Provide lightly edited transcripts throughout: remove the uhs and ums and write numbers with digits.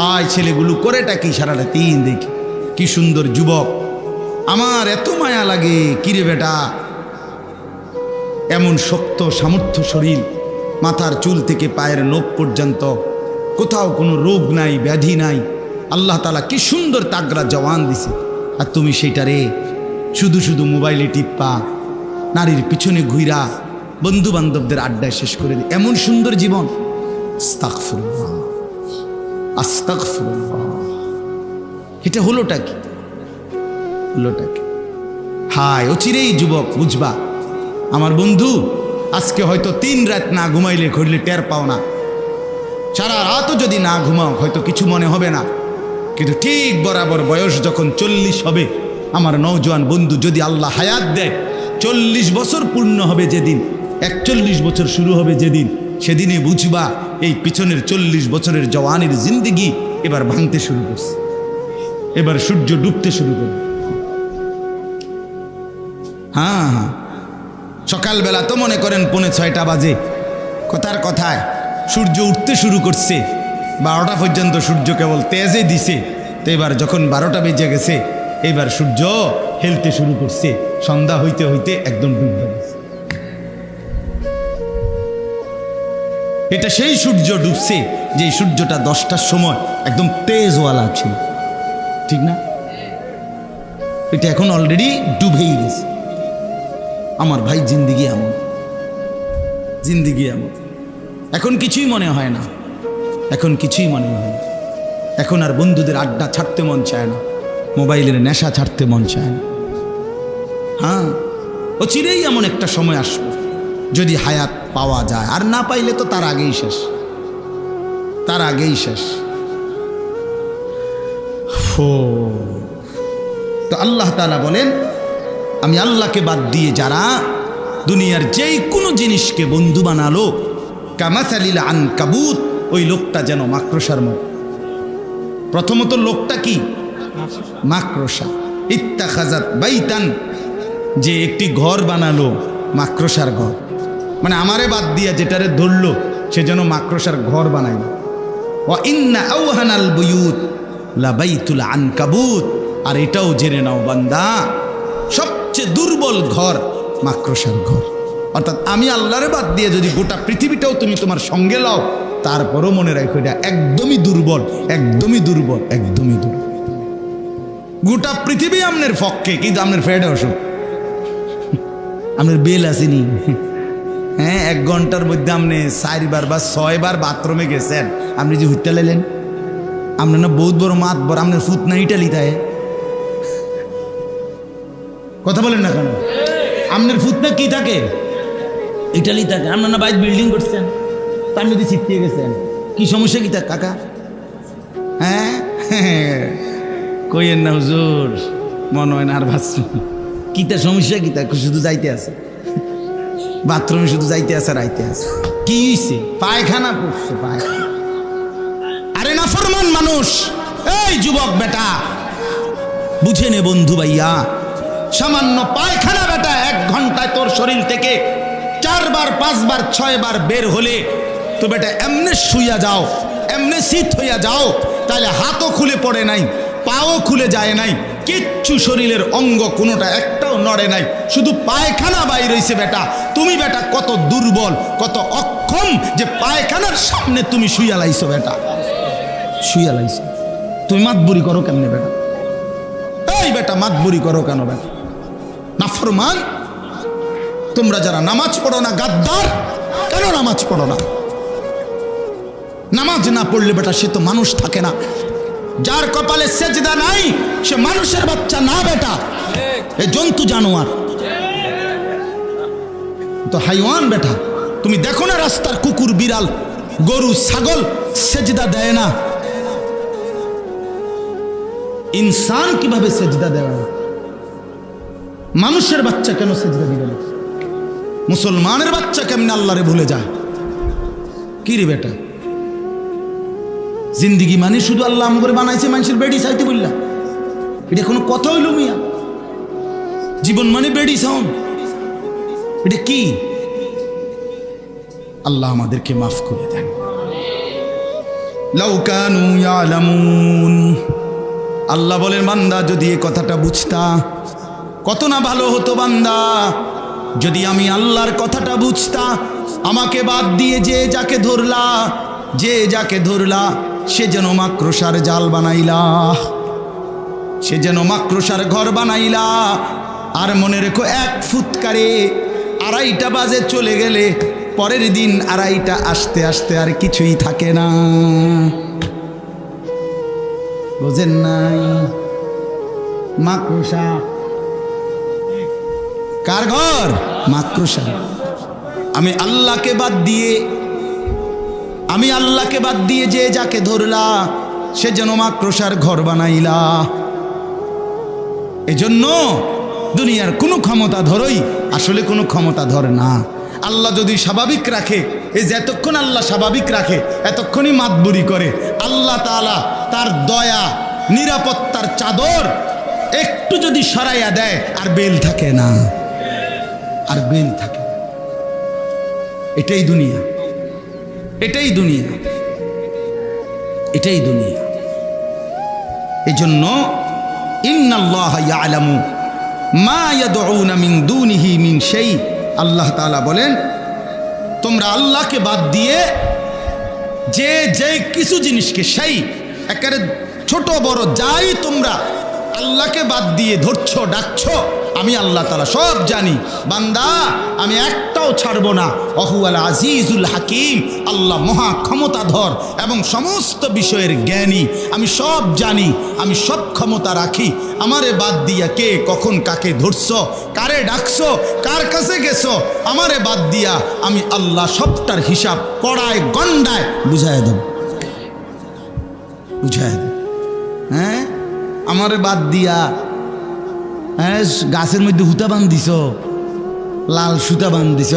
আয় ছেলেগুলো করেটা কি সারাটা দিন দেখি, কি সুন্দর যুবক, আমার এত মায়া লাগে। কিরে বেটা, এমন শক্ত সামর্থ্য শরীর, মাথার চুল থেকে পায়ের নখ পর্যন্ত কোথাও কোনো রোগ নাই, ব্যাধি নাই। আল্লাহ তাআলা কি সুন্দর তাগড়া জওয়ান দিছে, আর তুমি সেইটারে শুধু শুধু মোবাইলে টিপ্পা, নারীর পিছনে ঘুইরা, বন্ধু বান্ধবদের আড্ডায় শেষ করে দিই এমন সুন্দর জীবন। আস্তাগফিরুল্লাহ, আস্তাগফিরুল্লাহ। এটা হলোটা কি? হলোটা কি? হায় অচিরেই যুবক বুঝবা। আমার বন্ধু আজকে হয়তো 3 রাত না ঘুমাইলে ঘুরলে টের পাও না, সারা রাতও যদি না ঘুমাও হয়তো কিছু মনে হবে না, কিন্তু ঠিক বরাবর বয়স যখন 40 হবে, আমার নওজোয়ান বন্ধু যদি আল্লাহ হায়াত দেয়, 40 বছর পূর্ণ হবে যেদিন, 41 বছর শুরু হবে যেদিন, সেদিনে বুঝবা এই পিছনের 40 বছরের জওয়ানের জিন্দেগি এবার ভাঙতে শুরু করছে, এবার সূর্য ডুবতে শুরু করবে। হ্যাঁ হ্যাঁ, সকালবেলা তো মনে করেন 5:45 বাজে, কথার কথায় সূর্য উঠতে শুরু করছে, 12টা পর্যন্ত সূর্য কেবল তেজে দিছে। তো এবার যখন 12টা বেজে গেছে, এবার সূর্য হেলতে শুরু করছে, সন্ধ্যা হইতে হইতে একদম ডুবে গেছে। এটা সেই সূর্য ডুবছে যে সূর্যটা 10টার সময় একদম তেজওয়ালা ছিল, ঠিক না? এটা এখন অলরেডি ডুবেই গেছে। আমার ভাই জিন্দিগি এমন, জিন্দিগি এমন। এখন কিছুই মনে হয় না, এখন কিছুই মনে হয় না। এখন আর বন্ধুদের আড্ডা ছাড়তে মন চায় না, মোবাইলের নেশা ছাড়তে মন চায় না। হ্যাঁ, ও চিরেই এমন একটা সময় আসবে যদি হায়াত পাওয়া যায়, আর না পাইলে তো তার আগেই শেষ, তার আগেই শেষ। তো আল্লাহ তাআলা বলেন, আমি আল্লাহকে বাদ দিয়ে যারা দুনিয়ার যেই কোনো জিনিসকে বন্ধু বানালো, কামাসালিল আনকাবুত, ওই লোকটা যেন মাকড়সার মতো। প্রথমত লোকটা কি? মাকড়সা। ইত্তাখাযাত বাইতান, যে একটি ঘর বানালো, মাকড়সার ঘর। মানে আমারে বাদ দিয়া যেটারে ধরলো সে যেন মাকড়সার ঘর বানাইল। ওয়া ইন্না আওহানাল বুয়ুত লাবাইতুল আনকাবুত, আর এটাও জেনে নাও বান্দা, সবচেয়ে দুর্বল ঘর মাকড়সার ঘর। অর্থাৎ আমি আল্লাহরে বাদ দিয়ে যদি গোটা পৃথিবীটাও তুমি তোমার সঙ্গে লাও, তারপরও মনে রাখো এটা একদমই দুর্বল, একদমই দুর্বল, একদমই দুর্বল। গোটা পৃথিবী আপনার পক্ষে, কিন্তু আপনার ফেডে অসুখ, আপনার বেল আসেনি। হ্যাঁ, 1 ঘন্টার মধ্যে আপনি 4 বার বা 6 বার বাথরুমে গেছেন, আপনি যে হুইটা লাইলেন, আপনার না বহুত বড় মাত বড়, আপনার ফুট না ইটালিতায়। কথা বলেন না কেন? আপনার ফুট না কি থাকে? ইটালি থাকে। আপনার না বাইরে বিল্ডিং করছেন, তার মধ্যে ছিটিয়ে গেছেন, কি সমস্যা কি থাকে কাকা? হ্যাঁ, কইেন না হুজুর, মনে হয় না আর ভাবছি কিতা সমস্যা, কিতা শুধু যাইতে আছে বাথরুমে, শুধু যাইতে আছে আর আইতে আছে। কি হইছে? পায়খানা করছে, পায়খানা। আরে নাফরমান মানুষ, এই যুবক বেটা বুঝে নে বন্ধু ভাইয়া, সামান্য পায়খানা বেটা 1 ঘন্টায় তোর শরীর থেকে 4 বার 5 বার 6 বার বের হলে তো বেটা এমনে শুইয়া যাও, এমনে শীত হইয়া যাও, তাহলে হাতও খুলে পড়ে নাই, পাও খুলে যায় নাই, কিচ্ছু শরীরের অঙ্গ কোনোটা একটাও নড়ে নাই, শুধু পায়খানা বাইর হইছে। বেটা তুমি বেটা কত দুর্বল, কত অক্ষম যে পায়খানার সামনে তুমি শুইয়া লাইছো। বেটা শুইয়া লাইছো, তুমি মাতবুরি করো কেমনে বেটা? এই বেটা মাতবুরি করো কেন বেটা? নাফরমান, তোমরা যারা নামাজ পড়ো না, গাদ্দার, কেন নামাজ পড়ো না? নামাজ না পড়লে বেটা সে তো মানুষ থাকে না। যার কপালে সেজদা নাই সে মানুষের বাচ্চা না বেটা, এ জন্তু জানোয়ার, তো হাইওয়ান বেটা। তুমি দেখো না রাস্তার কুকুর, বিড়াল, গরু, ছাগল সেজদা দেয় না, ইনসান কিভাবে সেজদা দেয় না? মানুষের বাচ্চা কেন সেজদা দিবে না? মুসলমানের বাচ্চা কেমনে আল্লাহরে ভুলে যায়? কি রে বেটা, জিন্দিগি মানে শুধু আল্লাহ আমগরে বানাইছে মানুষের বেডি চাইতে বললা? এটা কোনো কথা হইল মিয়া? জীবন মানে বেডি সাউন, এটা কি? আল্লাহ আমাদেরকে মাফ করে দেন। লাউ কানু ইয়ালামুন। আল্লাহ বলেন বান্দা যদি এই কথাটা বুঝতা কত না ভালো হতো বান্দা। যদি আমি আল্লাহর কথাটা বুঝতা, আমাকে বাদ দিয়ে যে যাকে ধরলা সে যেন মাকড়সার জাল বানাইলা, সে যেন মাকড়সার ঘর বানাইলা। আর মনে রেখো 1 ফুৎকারে 2:30 বাজে চলে গেলে পরের দিন 2:30 আসতে আসতে আর কিছুই থাকে না। বোঝেন নাই? মাকড়সা কার ঘর? মাকড়সা। আমি আল্লাহকে বাদ দিয়ে যে যাকে ধরলা সে যেন মাকড়সার ঘর বানাইলা। এজন্য দুনিয়ার কোনো ক্ষমতা ধরই আসলে কোনো ক্ষমতা ধরে না। আল্লাহ যদি স্বাভাবিক রাখে, এই যে এতক্ষণ আল্লাহ স্বাভাবিক রাখে, এতক্ষণই মাতবুরি করে, আল্লাহ তাআলা তার দয়া নিরাপত্তার চাদর একটু যদি সরাইয়া দেয় আর বেল থাকে না, আর বেল থাকে। এটাই দুনিয়া, এটাই দুনিয়া, এটাই দুনিয়া। এজন্য ইন্নাল্লাহা ইয়ালামু মা ইয়াদউনা মিন দুনিহি মিন শাই। আল্লাহ তাআলা বলেন তোমরা আল্লাহকে বাদ দিয়ে যে কিছু জিনিসকে সেই একেবারে ছোট বড় যাই তোমরা আল্লাহকে বাদ দিয়ে ধরছো ডাকছো, আমি আল্লাহ তাআলা সব জানি বান্দা, আমি একটাও ছাড়বো না। ওহুয়াল আজিজুল হাকিম, আল্লাহ মহা ক্ষমতাধর এবং সমস্ত বিষয়ের জ্ঞানী। আমি সব জানি, আমি সব ক্ষমতা রাখি। আমারে বাদ দিয়া কে কখন কাকে ধরছো, কারে ডাকছো, কার কাছে গেছো, আমারে বাদ দিয়া আমি আল্লাহ সবটার হিসাব কড়ায় গন্ডায় বুঝায় দেব, বুঝায় দেব। হ্যাঁ, আমারে বাদ দিয়া হ্যাঁ গাছের মধ্যে হুতা বান দিছ, লাল সুতা বান দিছ,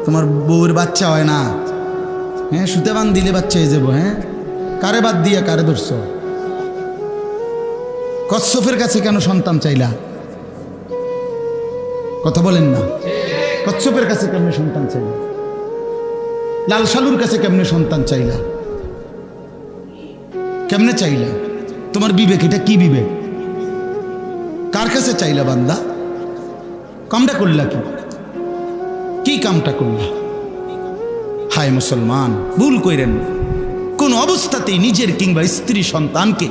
তোমার বউর বাচ্চা হয় না। হ্যাঁ, সুতা বান দিলে বাচ্চা হয়ে যাবো। হ্যাঁ, কারে বাদ দিয়া কারে ধরছ? কচ্ছপের কাছে কেন সন্তান চাইলা? কথা বলেন না। কচ্ছপের কাছে কেমনে সন্তান চাইলা? লাল শালুর কাছে কেমনে সন্তান চাইলা? কেমনে চাইলা? তোমার বিবেক এটা কি বিবেক? কার কাছে চাইলা বান্দা? কামটা করলা কি কামটা করলা? হায় মুসলমান, ভুল কইরেন না। কোন অবস্থাতেই নিজের কিংবা স্ত্রী সন্তানকে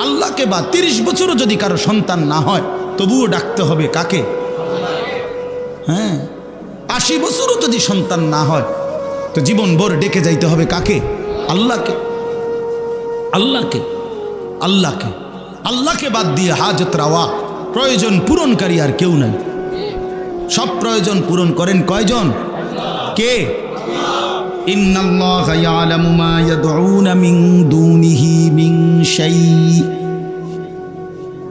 আল্লাহকে বা 30 বছরও যদি কারো সন্তান না হয় তবুও ডাকতে হবে কাকে? হ্যাঁ, 80 বছরও যদি সন্তান না হয় তো জীবন ভর ডেকে যাইতে হবে কাকে? আল্লাহকে, আল্লাহকে, আল্লাহকে। আল্লাহকে বাদ দিয়ে হাজত রাওয়া, প্রয়োজন পূরণকারী আর কেউ নাই। সব প্রয়োজন পূরণ করেন কয়জন? কে? ইন্নাল্লাহা ইয়ালামু মা ইয়াদউনা মিন দুনিহি মিন শাই।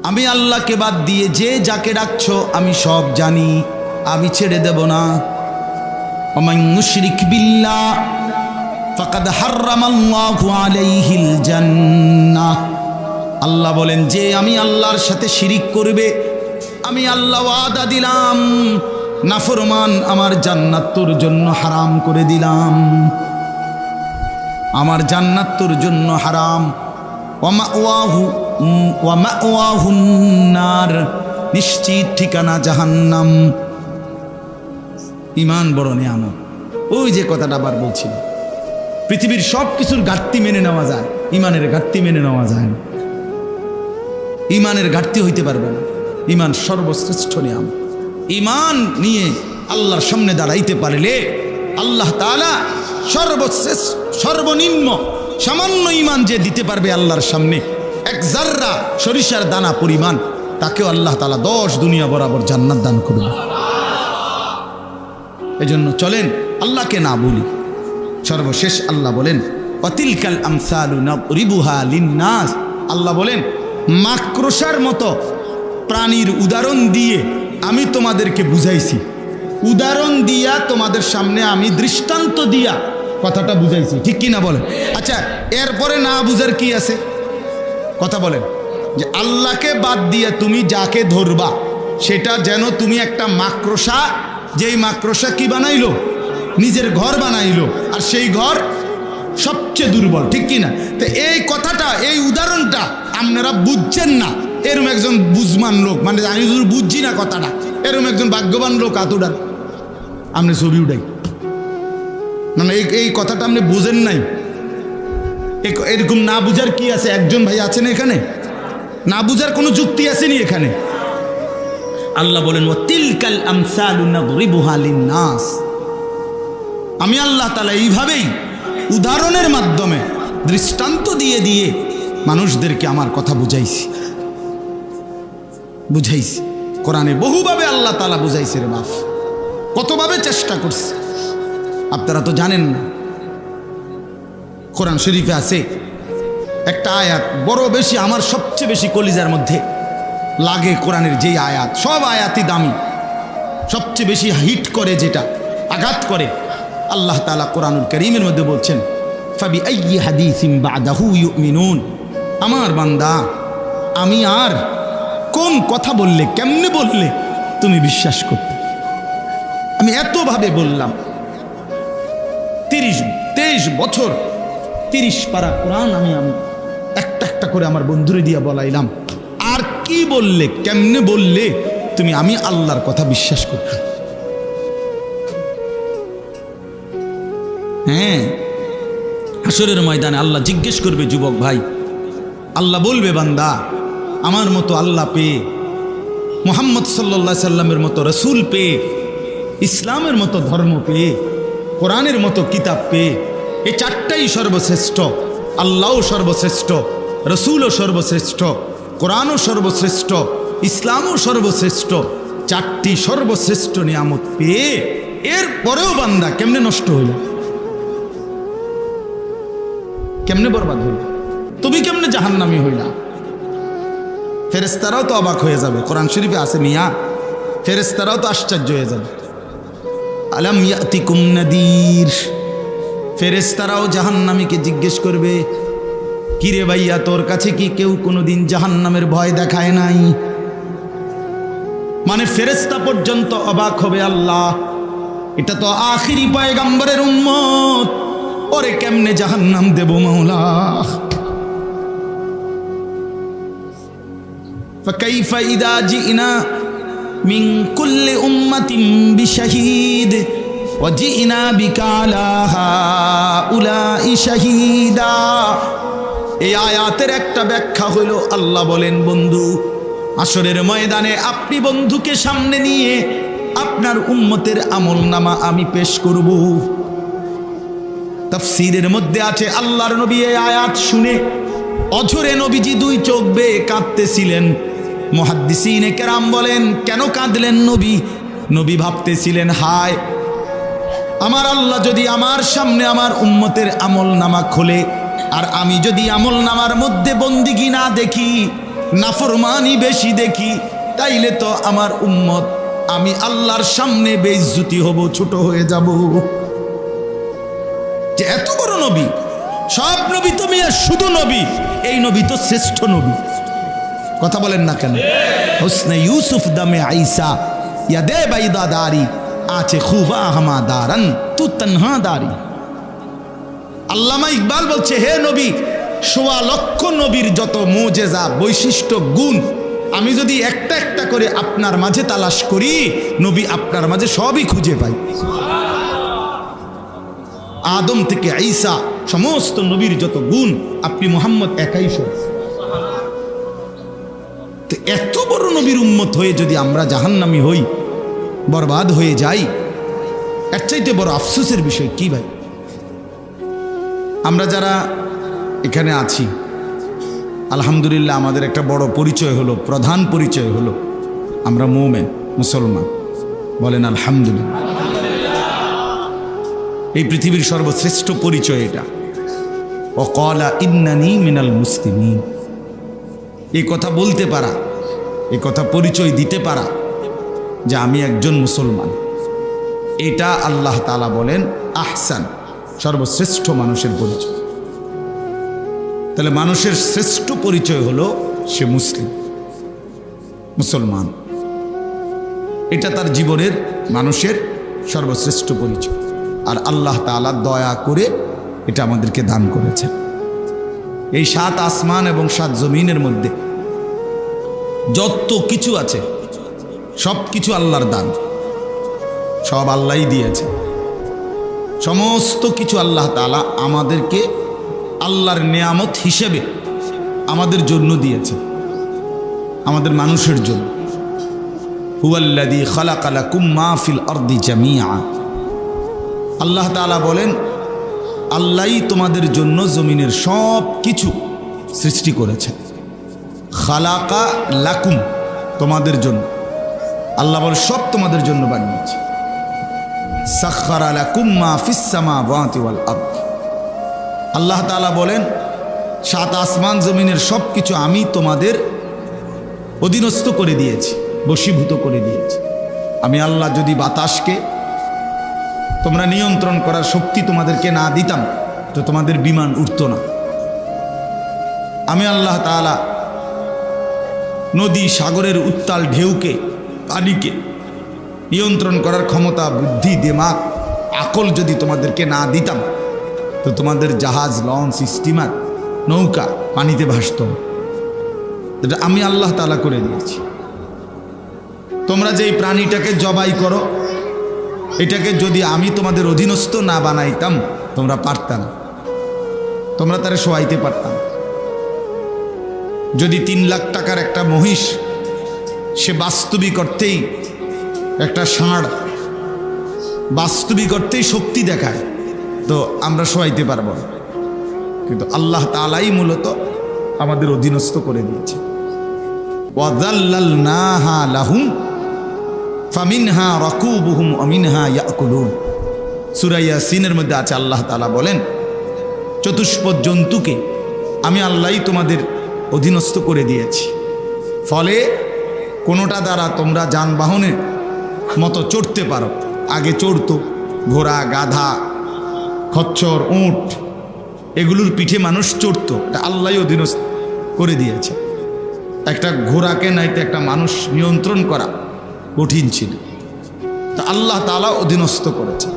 আমি আল্লাহকে বাদ দিয়ে যে যাকে ডাকছো আমি সব জানি, আমি ছেড়ে দেব না। ওমান ইউশরিক বিল্লাহ ফাকাদ হাররামাল্লাহু আলাইহিল জান্নাহ। আল্লাহ বলেন যে আমি আল্লাহর সাথে শিরিক করবে, আমি আল্লাহ ওয়াদা দিলাম নাফরমান আমার জান্নাত তোর জন্য হারাম করে দিলাম, আমার জান্নাত তোর জন্য হারাম। ওয়া মাওয়াহুন নার, নিশ্চিত ঠিকানা জাহান্নাম। ঈমান বড় নিয়ামত। ওই যে কথাটা আবার বলছিল, পৃথিবীর সব কিছুর ঘাটতি মেনে নেওয়া যায়, ঈমানের ঘাটতি মেনে নেওয়া যায় না। ঈমানের ঘাটতি হইতে পারবে না। ঈমান সর্বশ্রেষ্ঠ নিয়ামত। ঈমান নিয়ে আল্লাহর সামনে দাঁড়াইতে পারলে আল্লাহ তাআলা সর্বশ্রেষ্ঠ সর্বনিম্ন সামান্য ঈমান যে দিতে পারবে আল্লাহর সামনে, 1 জাররা সরিষার দানা পরিমাণ, তাকেও আল্লাহ তাআলা 10 দুনিয়া বরাবর জান্নাত দান করবে। এজন্য চলেন আল্লাহকে না বলি। সর্বশেষ আল্লাহ বলেন ওয়াতিলকাল আমসালু নাদরিবুহা লিন্নাস। আল্লাহ বলেন মাকড়সার মতো প্রাণীর উদাহরণ দিয়ে আমি তোমাদেরকে বুঝাইছি, উদাহরণ দিয়া তোমাদের সামনে আমি দৃষ্টান্ত দিয়া কথাটা বুঝাইছি, ঠিক কি না বলেন? আচ্ছা, এরপরে না বুঝার কি আছে? কথা বলেন যে আল্লাহকে বাদ দিয়ে তুমি যাকে ধরবা সেটা যেন তুমি একটা মাকড়সা, যেই মাকড়সা কি বানাইলো? নিজের ঘর বানাইলো, আর সেই ঘর সব সবচেয়ে দুর্বল, ঠিক কিনা? তো এই কথাটা, এই উদাহরণটা আপনারা বুঝছেন না, এরম একজন বুঝমান লোক, মানে আমি বুঝছি না কথাটা, এরম একজন ভাগ্যবান লোক আতুডার আপনি ছবি উঠাই, মানে এই কথাটা আপনি বুঝেন নাই। এরকম না বুঝার কি আছে? একজন ভাই আছেন এখানে? না বুঝার কোনো যুক্তি আসেনি এখানে। আল্লাহ বলেন ওয়াতিলকাল আমসালু নাদরিবুহা লিন-নাস, আমি আল্লাহ তাআলা এইভাবেই উদাহরণের মাধ্যমে দৃষ্টান্ত দিয়ে দিয়ে মানুষদেরকে আমার কথা বুঝাইছি। কোরআনে বহুভাবে আল্লাহ তাআলা বুঝাইছে রে বাপ, কতভাবে চেষ্টা করছে আপনারা তো জানেন না। কোরআন শরীফে আছে একটা আয়াত, বড় বেশি আমার সবচেয়ে বেশি কলিজার মধ্যে লাগে কোরআনের যেই আয়াত, সব আয়াতই দামি, সবচেয়ে বেশি হিট করে, যেটা আঘাত করে, আল্লাহ তাআলা কোরআনুল কারীমের মধ্যে বলছেন ফাবি আইয়ি হাদিসিন বাদাহু ইউমিনুন, আমার বান্দা আমি আর কোন কথা বললে, কেমনে বললে তুমি বিশ্বাস করতে? আমি এতভাবে বললাম, 23 বছর 30 পারা কোরআন আমি একটা একটা করে আমার বন্ধুরে দিয়া বলাইলাম, আর কি বললে, কেমনে বললে তুমি আমি আল্লাহর কথা বিশ্বাস করতে? হ্যাঁ, হাসরের ময়দানে আল্লাহ জিজ্ঞেস করবে, যুবক ভাই, আল্লাহ বলবে বান্দা আমার মতো আল্লাহ পেয়ে, মুহাম্মদ সাল্লাল্লাহু আলাইহি সাল্লামের মতো রসুল পেয়ে, ইসলামের মতো ধর্ম পেয়ে, কোরআনের মতো কিতাব পেয়ে, এই চারটাই সর্বশ্রেষ্ঠ, আল্লাহও সর্বশ্রেষ্ঠ, রসুলও সর্বশ্রেষ্ঠ, কোরআনও সর্বশ্রেষ্ঠ, ইসলামও সর্বশ্রেষ্ঠ, চারটি সর্বশ্রেষ্ঠ নিয়ামত পেয়ে এর পরেও বান্দা কেমনে নষ্ট হইল, কেমনে বরবাদ হইল, তুমি কেমনে জাহান্নামী হইলা? ফেরেশতারাও তো অবাক হয়ে যাবে, কোরআন শরীফে আছে মিয়া, ফেরেশতারাও তো আশ্চর্য হয়ে যাবে। আলাম ইয়াতিকুম নাদির, ফেরেশতারাও জাহান্নামীকে জিজ্ঞেস করবে, কিরে ভাইয়া তোর কাছে কি কেউ কোনোদিন জাহান্নামের ভয় দেখায় নাই? মানে ফেরেশতা পর্যন্ত অবাক হবে, আল্লাহ এটা তো আখিরি পয়গম্বরের উম্মত, ওরে কেমনে জাহান্নাম দেব মাওলা? ফাকাইফা ইদা জিনা মিন কুল্লি উম্মাতিন বিশাহিদ ওয়া জিনা বিকা আলা হাউলাই শাহীদা। এই আয়াতের একটা ব্যাখ্যা হইল, আল্লাহ বলেন বন্ধু হাসরের ময়দানে আপনি বন্ধুকে সামনে নিয়ে আপনার উম্মতের আমলনামা আমি পেশ করব। তাফসীরের মধ্যে আছে আল্লাহর নবী এই আয়াত শুনে অঝরে নবীজি 2 চোখ বেয়ে কাঁদতেছিলেন। মুহাদ্দিসিনে কেরাম বলেন কেন কাঁদলেন নবী? নবী ভাবতেছিলেন, হায় আমার আল্লাহ যদি আমার সামনে আমার উম্মতের আমলনামা খোলে, আর আমি যদি আমলনামার মধ্যে বন্দিগি না দেখি, নাফরমানি বেশি দেখি, তাইলে তো আমার উম্মত আমি আল্লাহর সামনে বেইজ্জতি হব, ছোট হয়ে যাব। যে এত বড় নবী, সব নবী তো মিয়া শুধু নবী, এই নবী তো শ্রেষ্ঠ নবী। কথা বলেন না কেন? হুসনে ইউসুফ দামে আইসা ইয়াদে বাইদা দারি আছে খুবা হামা দারান তু তনহা দারি। আল্লামা ইকবাল বলছে, হে নবী, ১৬ লক্ষ নবীর যত মুজেজা, বৈশিষ্ট্য, গুণ আমি যদি একটা একটা করে আপনার মাঝে তালাশ করি, নবী আপনার মাঝে সবই খুঁজে পাই। আদম থেকে ঈসা সমস্ত নবীর যত গুণ আপনি মুহাম্মদ একাই সব। তো এত বড় নবীর উম্মত হয়ে যদি আমরা জাহান্নামী হই, বরবাদ হয়ে যাই, এর চাইতে বড় আফসোসের বিষয় কি ভাই? আমরা যারা এখানে আছি, আলহামদুলিল্লাহ আমাদের একটা বড় পরিচয় হলো, প্রধান পরিচয় হলো আমরা মুমিন, মুসলমান। বলেন আলহামদুলিল্লাহ। এই পৃথিবীর সর্বশ্রেষ্ঠ পরিচয় এটা। ওয়াকালা ইন্নানি মিনাল মুসলিমিন, এই কথা বলতে পারা, এই কথা পরিচয় দিতে পারা যে আমি একজন মুসলমান, এটা আল্লাহ তাআলা বলেন আহসান, সর্বশ্রেষ্ঠ মানুষের পরিচয়। তাহলে মানুষের শ্রেষ্ঠ পরিচয় হলো সে মুসলিম, মুসলমান। এটা তার জীবনের মানুষের সর্বশ্রেষ্ঠ পরিচয়। আর আল্লাহ তাআলা দয়া করে এটা আমাদেরকে দান করেছেন। এই 7 আসমান এবং 7 জমিনের মধ্যে যত কিছু আছে সব কিছু আল্লাহর দান, সব আল্লাহই দিয়েছে। সমস্ত কিছু আল্লাহ তাআলা আমাদেরকে আল্লাহর নেয়ামত হিসেবে আমাদের জন্য দিয়েছে, আমাদের মানুষের জন্য। হুয়াল্লাযী খালাকা লাকুম মা ফিল আরদি জামিআ। আল্লাহ তাআলা বলেন, আল্লাহই তোমাদের জন্য জমিনের সব কিছু সৃষ্টি করেছে। খালাকা লাকুম, তোমাদের জন্য। আল্লাহ বলে সব তোমাদের জন্য বানিয়েছে। সাখখারা লাকুম মা ফিস সামাওয়াতি ওয়াল আরদ। আল্লাহ তাআলা বলেন 7 আসমান জমিনের সব কিছু আমি তোমাদের অধীনস্থ করে দিয়েছি, বশীভূত করে দিয়েছি। আমি আল্লাহ যদি বাতাসকে তোমরা নিয়ন্ত্রণ করার শক্তি তোমাদেরকে না দিতাম তো তোমাদের বিমান উঠত না। আমি আল্লাহ তাআলা নদী সাগরের উত্তাল ঢেউকে, পানিকে নিয়ন্ত্রণ করার ক্ষমতা, বুদ্ধি, দিমাগ, আকল যদি তোমাদেরকে না দিতাম তো তোমাদের জাহাজ, লঞ্চ, স্টিমার, নৌকা পানিতে ভাসত। এটা আমি আল্লাহ তাআলা করে দিয়েছি। তোমরা যেই প্রাণীটাকে জবাই করো, এটাকে যদি আমি তোমাদের অধীনস্থ না বানাইতাম তোমরা পারতা না, তোমরা তারে শোয়াইতে পারতাম। যদি 3 লাখ টাকার একটা মহিষ সে বাস্তবিক অর্থেই একটা ষাঁড় বাস্তবিক অর্থেই শক্তি দেখায় তো আমরা শোয়াইতে পারবো না, কিন্তু আল্লাহ তাআলাই মূলত আমাদের অধীনস্থ করে দিয়েছে। ওয়াযাল্লালনাহা লাহুম ফামিনহা রাকুবুহুম ওয়া মিনহা ইয়াকুলুন। সূরা ইয়াসিনের মধ্যে আছে, আল্লাহ তাআলা বলেন চতুষ্পদ জন্তুকে আমি আল্লাহই তোমাদের অধীনস্থ করে দিয়েছি, ফলে কোনোটা দ্বারা তোমরা যানবাহনের মতো চড়তে পারো। আগে চড়তো ঘোড়া, গাধা, খচ্চর, উট, এগুলোর পিঠে মানুষ চড়তো, এটা আল্লাহই অধীনস্থ করে দিয়েছে। একটা ঘোড়াকে নাইতে একটা মানুষ নিয়ন্ত্রণ করা কঠিন ছিল, তা আল্লাহ তাআলা অধীনস্থ করেছে।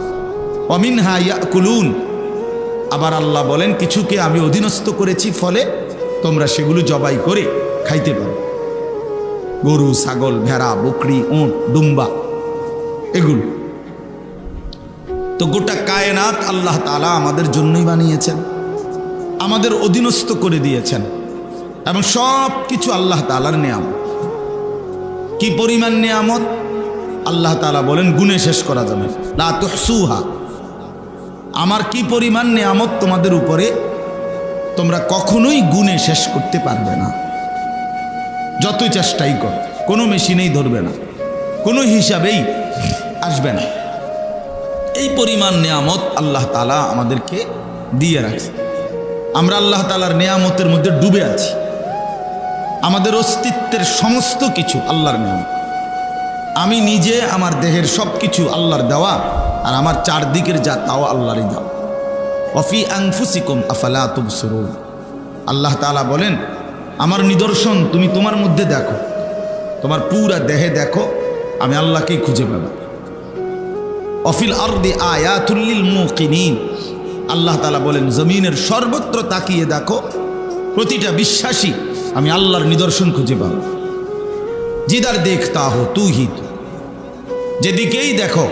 ওয়া মিনহা ইয়াকুলুন। আবার আল্লাহ বলেন কিছুকে আমি অধীনস্থ করেছি ফলে তোমরা সেগুলো জবাই করে খাইতে পারো। গরু, ছাগল, ভেড়া, বকরি, উট, দুম্বা, এগুলো তো গোটা কায়নাত আল্লাহ তাআলা আমাদের জন্যই বানিয়েছেন, আমাদের অধীনস্থ করে দিয়েছেন, এবং সব কিছু আল্লাহ তাআলার নেয়ামত। কি পরিমাণ নেয়ামত আল্লাহ তাআলা বলেন গুণে শেষ করা যাবে না, লা তুহসুহা। আমার কি পরিমাণ নেয়ামত তোমাদের উপরে তোমরা কখনোই গুণে শেষ করতে পারবে না, যতই চেষ্টাই কর, কোনো মেশিনেই ধরবে না, কোনো হিসাবেই আসবে না। এই পরিমাণ নেয়ামত আল্লাহ তাআলা আমাদেরকে দিয়ে রাখছে। আমরা আল্লাহ তাআলার নেয়ামতের মধ্যে ডুবে আছি। আমাদের অস্তিত্বের সমস্ত কিছু আল্লাহর নেয়ামত। আমি নিজে, আমার দেহের সব কিছু আল্লাহর দেওয়া, আর আমার চারদিকের যা তাও আল্লাহরই দেওয়া। ওয়াফি আনফুসিকুম আফালা তুবসিরুন। আল্লাহ তাআলা বলেন আমার নিদর্শন তুমি তোমার মধ্যে দেখো, তোমার পুরা দেহে দেখো, আমি আল্লাহকেই খুঁজে পাবা। অফিল আরদি আয়াতুল লিল মুকিনিন। আল্লাহ তাআলা বলেন জমিনের সর্বত্র তাকিয়ে দেখো, প্রতিটা বিশ্বাসী আমি আল্লাহর নিদর্শন খুঁজে পাবো। জিদার দেখতা হো তু হি তু, যেদিকেই দেখো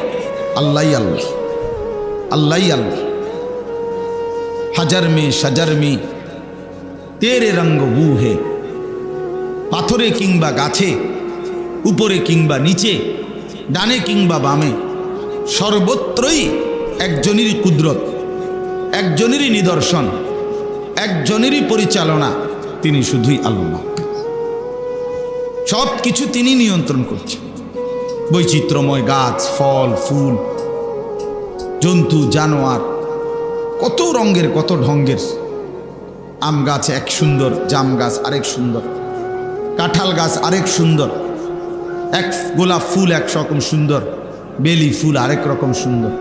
আল্লাহই আল্লাহ, আল্লাহই আল্লাহ। হাজার মে সাজার মে তেরে রঙ্গ বু হে। পাথরে কিংবা গাছে, উপরে কিংবা নিচে, ডানে কিংবা বামে, সর্বত্রই একজনেরই কুদরত, একজনেরই নিদর্শন, একজনেরই পরিচালনা, তিনি শুধুই আল্লাহ। সব কিছু তিনি নিয়ন্ত্রণ করছেন। বৈচিত্র্যময় গাছ, ফল, ফুল, জন্তু, জানোয়ার, কত রঙের কত ঢঙ্গের। আম গাছ এক সুন্দর, জাম গাছ আরেক সুন্দর, কাঁঠাল গাছ আরেক সুন্দর, এক গোলাপ ফুল এক রকম সুন্দর, বেলি ফুল আরেক রকম সুন্দর।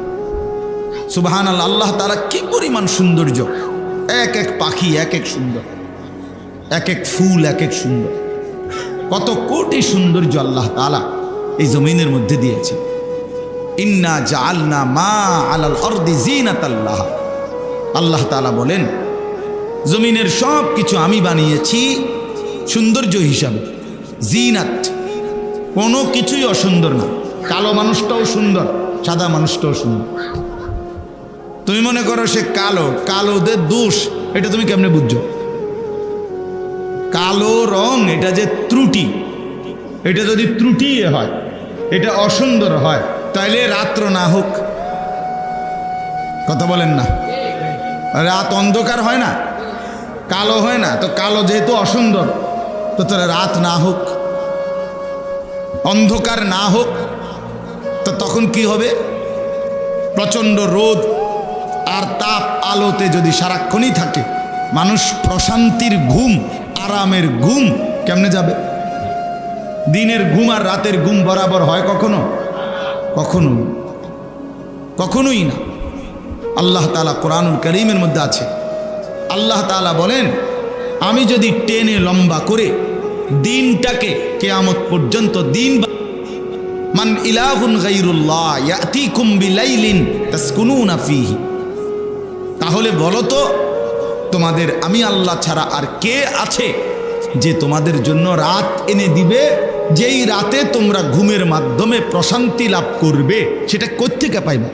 সুবহানাল্লাহ, আল্লাহ তাআলা কি পরিমাণ সৌন্দর্য! এক এক পাখি এক এক সুন্দর, এক এক ফুল এক এক সুন্দর, কত কোটি সৌন্দর্য আল্লাহ তাআলা এই জমিনের মধ্যে দিয়েছে। ইন্না জাআলনা মা আলাল আরদি জিনাতাল লাহা। আল্লাহ তাআলা বলেন জমিনের সব কিছু আমি বানিয়েছি সৌন্দর্য হিসাবে, জিনাত। কোনো কিছুই অসুন্দর না। কালো মানুষটাও সুন্দর, সাদা মানুষটাও সুন্দর। তুমি মনে করো সে কালো, কালোদের দোষ এটা তুমি কেমনে বুঝছো? কালো রং এটা যে ত্রুটি, এটা যদি ত্রুটি হয়, এটা অসুন্দর হয়, তাইলে রাত্র না হোক। কথা বলেন না? রাত অন্ধকার হয় না, কালো হয় না? তো কালো যেহেতু অসুন্দর, তো তাহলে রাত না হোক, অন্ধকার না হোক, তো তখন কি হবে? প্রচণ্ড রোদ আর তাপ আলোতে যদি সারাক্ষণই থাকে, মানুষ প্রশান্তির ঘুম, আরামের ঘুম কেমনে যাবে? দিনের ঘুম আর রাতের ঘুম বরাবর হয় কখনো? কখনো কখনোই না। আল্লাহ তাআলা কোরআনুল কারীমের মধ্যে আছে, আল্লাহ তাআলা বলেন আমি যদি টেনে লম্বা করে দিনটাকে কিয়ামত পর্যন্ত দিন, মান ইলাহুন গায়রুল্লাহ ইয়াতিকুম বিলাইলিন তাসকুনুনা ফীহি, তাহলে বলো তো তোমাদের আমি আল্লাহ ছাড়া আর কে আছে যে তোমাদের জন্য রাত এনে দিবে, যেই রাতে তোমরা ঘুমের মাধ্যমে প্রশান্তি লাভ করবে? সেটা কোত্থেকে পাইবা?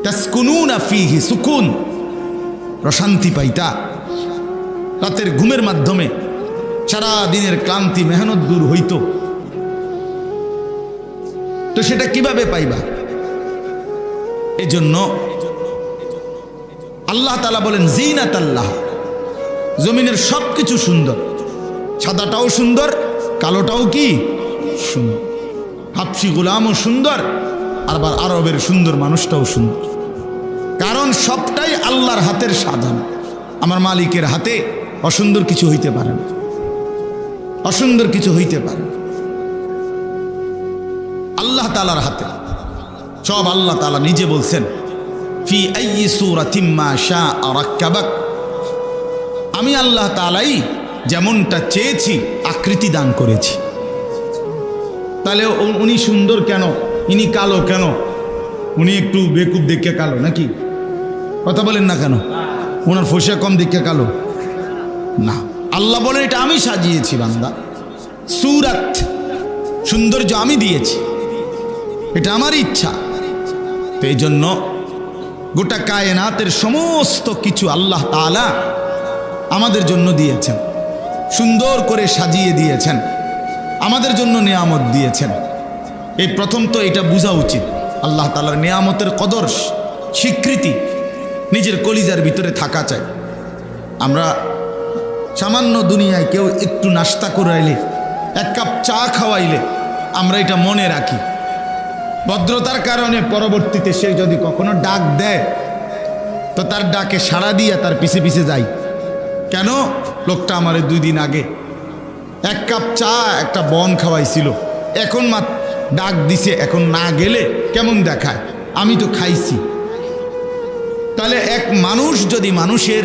তাসকুনুনা ফীহি, সুকুন, প্রশান্তি পাইতা রাতের ঘুমের মাধ্যমে। সারা দিনের ক্লান্তি মেহনত দূর হইতো, তো সেটা কিভাবে পাইবা? এজন্য আল্লাহ তাআলা বলেন জিনাত আল্লাহ, জমিনের সব কিছু সুন্দর, সাদাটাও সুন্দর, কালোটাও কি সুন্দর, হাবশি গোলামও সুন্দর, আবার আরবের সুন্দর মানুষটাও সুন্দর। কারণ সবটাই আল্লাহর হাতের সাধন। আমার মালিকের হাতে অসুন্দর কিছু হইতে পারে না, অসুন্দর কিছু হইতে পারে আল্লাহ তাআলার হাতে সব। আল্লাহ তাআলা নিজে বলছেন ফি আইয়ি সূরাতিন মা শাআ রাক্কাবাক, আমি আল্লাহ তাআলাই যেমনটা চেয়েছি আকৃতি দান করেছি। তাহলে উনি সুন্দর কেন, ইনি কালো কেন? উনি একটু বেকুব দেখে কালো নাকি? কথা বলেন না কেন? ওনার ফসা কম দেখে কালো না। আল্লাহ বলেন এটা আমি সাজিয়েছি বান্দা, সূরাত, সৌন্দর্য আমি দিয়েছি, এটা আমার ইচ্ছা। তো এই জন্য গোটা কায়নাতের সমস্ত কিছু আল্লাহ তাআলা আমাদের জন্য দিয়েছেন, সুন্দর করে সাজিয়ে দিয়েছেন, আমাদের জন্য নিয়ামত দিয়েছেন। এই প্রথম তো এটা বোঝা উচিত, আল্লাহ তাআলার নিয়ামতের কদর, স্বীকৃতি নিজের কলিজার ভিতরে থাকা চাই। আমরা সামান্য দুনিয়ায় কেউ একটু নাস্তা করাইলে, এক কাপ চা খাওয়াইলে আমরা এটা মনে রাখি, ভদ্রতার কারণে পরবর্তীতে সে যদি কখনো ডাক দেয় তো তার ডাকে সাড়া দিয়ে তার পিছে পিছে যাই। কেন? লোকটা আমার 2 দিন আগে এক কাপ চা একটা বন খাওয়াইছিল, এখন ডাক দিছে, এখন না গেলে কেমন দেখায়? আমি তো খাইছি। তাহলে এক মানুষ যদি মানুষের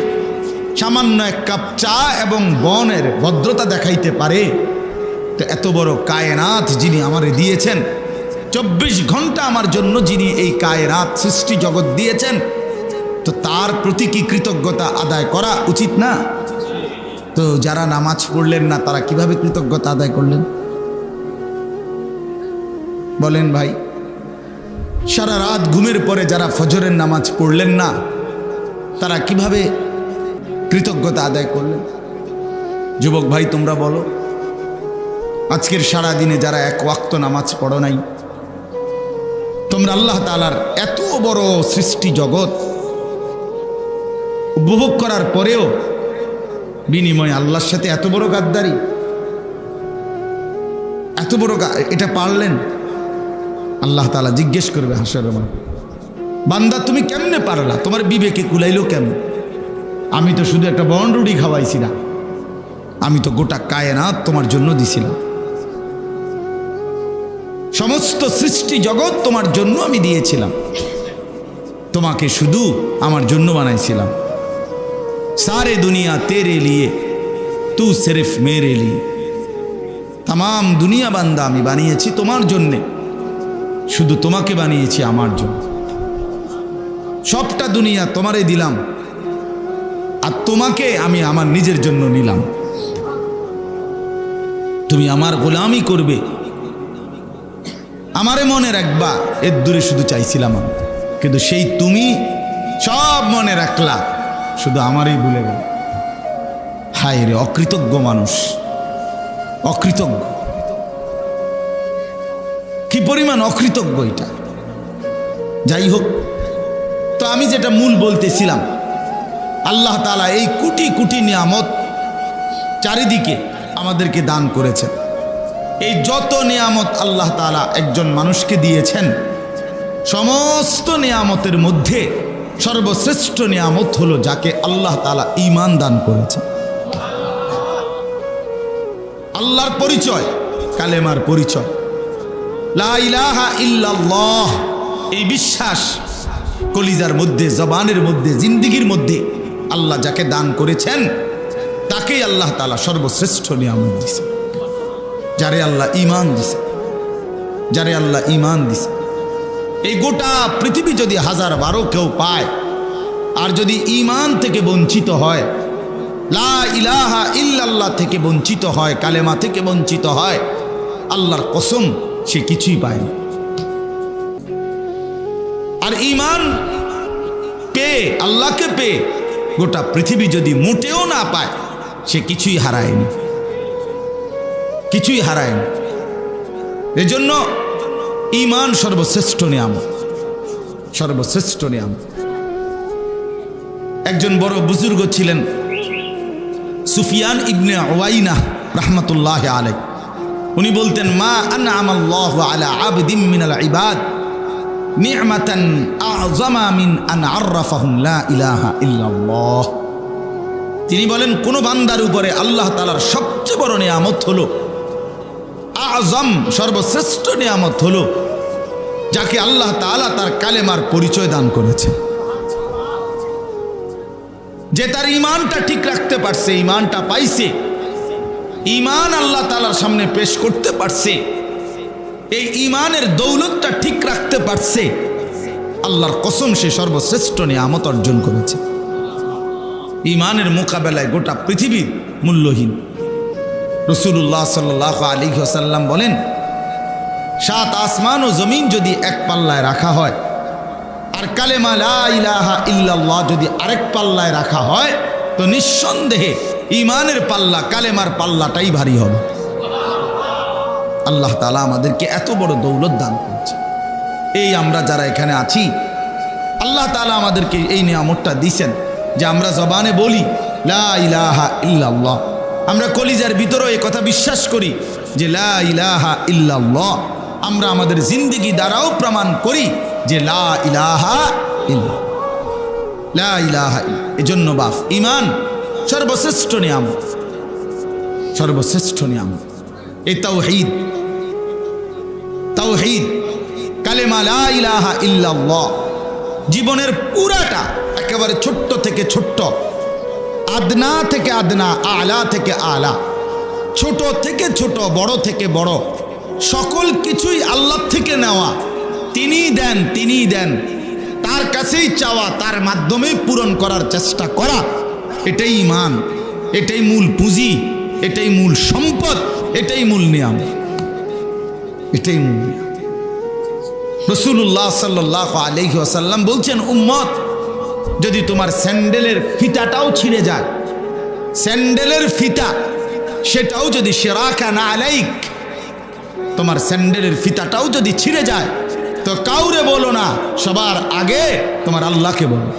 সামান্য এক কাপ চা এবং বনের ভদ্রতা দেখাইতে পারে, তো এত বড় কায়নাত যিনি আমারে দিয়েছেন, 24 ঘন্টা আমার জন্য যিনি এই কায়নাত সৃষ্টি জগৎ দিয়েছেন, তো তার প্রতি কি কৃতজ্ঞতা আদায় করা উচিত না? তো যারা নামাজ পড়লেন না তারা কিভাবে কৃতজ্ঞতা আদায় করলেন বলেন ভাই? সারা রাত ঘুমের পরে যারা ফজরের নামাজ পড়লেন না তারা কিভাবে কৃতজ্ঞতা আদায় করলেন? যুবক ভাই তোমরা বলো, আজকের সারা দিনে যারা এক ওয়াক্ত নামাজ পড়ো নাই, তোমরা আল্লাহ তাআলার এত বড় সৃষ্টি জগৎ উপভোগ করার পরেও বিনিময়ে আল্লাহর সাথে এত বড় গাদ্দারি, এত বড় এটা পারলেন? আল্লাহ তাআলা জিজ্ঞেস করবে হাসরের মাঠে, বান্দা তুমি কেমনে পারলা? তোমার বিবেকে কুলাইলো কেমন? আমি তো শুধু একটা বন রুটি খাওয়াইছি না, আমি তো গোটা কায়নাত তোমার জন্য দিছিলাম, সমস্ত সৃষ্টি জগৎ তোমার জন্য আমি দিয়েছিলাম, তোমাকে শুধু আমার জন্য বানাইছিলাম। सारे दुनिया तेरे लिए तू सिर्फ मेरे लिए, तमाम दुनिया बांदा আমি বানিয়েছি তোমার জন্য, শুধু তোমাকে বানিয়েছি আমার জন্য। সবটা দুনিয়া তোমারই দিলাম, আর তোমাকে আমি আমার নিজের জন্য নিলাম। তুমি আমার গোলামি করবে, আমারে মনে রাখবা, এর দূরে শুধু চাইছিলাম আমি। কিন্তু সেই তুমি সব মনে রাখলা, শুধু আমারই ভুলে গেল। হায় রে অকৃতজ্ঞ মানুষ, অকৃতজ্ঞ, কি পরিমাণ অকৃতজ্ঞ এটা। যাই হোক, তো আমি যেটা মূল বলতেছিলাম, আল্লাহ তাআলা এই কোটি কোটি নিয়ামত চারিদিকে আমাদেরকে দান করেছেন। এই যত নিয়ামত আল্লাহ তাআলা একজন মানুষকে দিয়েছেন, সমস্ত নিয়ামতের মধ্যে সর্বশ্রেষ্ঠ নিয়ামত হলো যাকে আল্লাহ তাআলা ঈমান দান করেছেন। আল্লাহর পরিচয়, কালেমার পরিচয়, লা ইলাহা ইল্লাল্লাহ, এই বিশ্বাস কলিজার মধ্যে, জবানের মধ্যে, জিন্দেগির মধ্যে আল্লাহ যাকে দান করেছেন, তাকেই আল্লাহ তাআলা সর্বশ্রেষ্ঠ নিয়ামত দিয়েছে। যারে আল্লাহ ঈমান দিছে, যারে আল্লাহ ঈমান দিছে, এই গোটা পৃথিবী যদি 1012 কেউ পায়, আর যদি ঈমান থেকে বঞ্চিত হয়, লা ইলাহা ইল্লাল্লাহ থেকে বঞ্চিত হয়, কালেমা থেকে বঞ্চিত হয়, আল্লাহর কসম সে কিছুই পায় না। আর ঈমান পেয়ে, আল্লাহকে পেয়ে গোটা পৃথিবী যদি মোটেও না পায়, সে কিছুই হারায়নি, কিছুই হারায়নি। এজন্য ঈমান সর্বশ্রেষ্ঠ নিয়ামত, সর্বশ্রেষ্ঠ নিয়ামত। একজন বড় বুজুর্গ ছিলেন সুফিয়ান ইবনে উয়াইনা রাহমাতুল্লাহ আলাইহি। উনি বলতেন, মা আনআমাল্লাহু আলা আবদিন মিনাল ইবাদ নি'মাতান আযমা মিন আন আররাফাহুম লা ইলাহা ইল্লাল্লাহ। তিনি বলেন, কোন বান্দার উপরে আল্লাহ তাআলার সবচেয়ে বড় নিয়ামত হলো, আযম, সর্বশ্রেষ্ঠ নিয়ামত হলো যাকে আল্লাহ তাআলা তার কালেমার পরিচয় দান করেছে। যে তার ঈমানটা ঠিক রাখতে পারছে, ঈমানটা পাইছে, ঈমান আল্লাহ তাআলার সামনে পেশ করতে পারছে, এই ঈমানের দৌলতটা ঠিক রাখতে পারছে, আল্লাহর কসম সে সর্বশ্রেষ্ঠ নিয়ামত অর্জন করেছে। ঈমানের মোকাবেলায় গোটা পৃথিবী মূল্যহীন। রাসূলুল্লাহ সাল্লাল্লাহু আলাইহি ওয়াসাল্লাম বলেন, 7 আসমান ও জমিন যদি এক পাল্লায় রাখা হয়, আর কালেমা লা ইলাহা ইল্লাল্লাহ যদি আরেক পাল্লায় রাখা হয়, তো নিঃসন্দেহে ঈমানের পাল্লা, কালেমার পাল্লাটাই ভারী হবে। আল্লাহ তাআলা আমাদেরকে এত বড় দৌলত দান করেছে। এই আমরা যারা এখানে আছি, আল্লাহ তাআলা আমাদেরকে এই নিয়ামতটা দিয়েছেন যে আমরা জবানে বলি লা ইলাহা ইল্লাল্লাহ, আমরা কলিজার ভিতরেও এই কথা বিশ্বাস করি যে লা ইলাহা ইল্লাল্লাহ, আমরা আমাদের জিন্দেগি দ্বারাও প্রমাণ করি যে লা ইলাহা ইল্লাল্লাহ, লা ইলাহা ইল্লাল্লাহ। এজন্য বাপ, ঈমান সর্বশ্রেষ্ঠ নিয়ামত, সর্বশ্রেষ্ঠ নিয়ামত। এই তাওহীদ, তাওহীদ, কালেমা লা ইলাহা ইল্লাল্লাহ জীবনের পুরাটা, একেবারে ছোট্ট থেকে ছোট্ট, আদনা থেকে আদনা, আলা থেকে আলা, ছোট থেকে ছোট, বড় থেকে বড়, সকল কিছুই আল্লাহ থেকে নেওয়া। তিনিই দেন, তিনিই দেন, তার কাছেই চাওয়া, তার মাধ্যমেই পূরণ করার চেষ্টা করা, এটাই ঈমান, এটাই মূল পুঁজি, এটাই মূল সম্পদ, এটাই মূল নিয়াম, এটাই মূল নিয়াম। রাসূলুল্লাহ সাল্লাল্লাহু আলাইহি ওয়াসাল্লাম বলছেন, উম্মত, যদি তোমার স্যান্ডেলের ফিতাটাও ছিঁড়ে যায়, স্যান্ডেলের ফিতা, সেটাও যদি শিরাকা না আলাইক, তোমার স্যান্ডেলের ফিতাটাও যদি ছিঁড়ে যায়, তো কাউরে বলো না, সবার আগে তোমার আল্লাহকে বলো।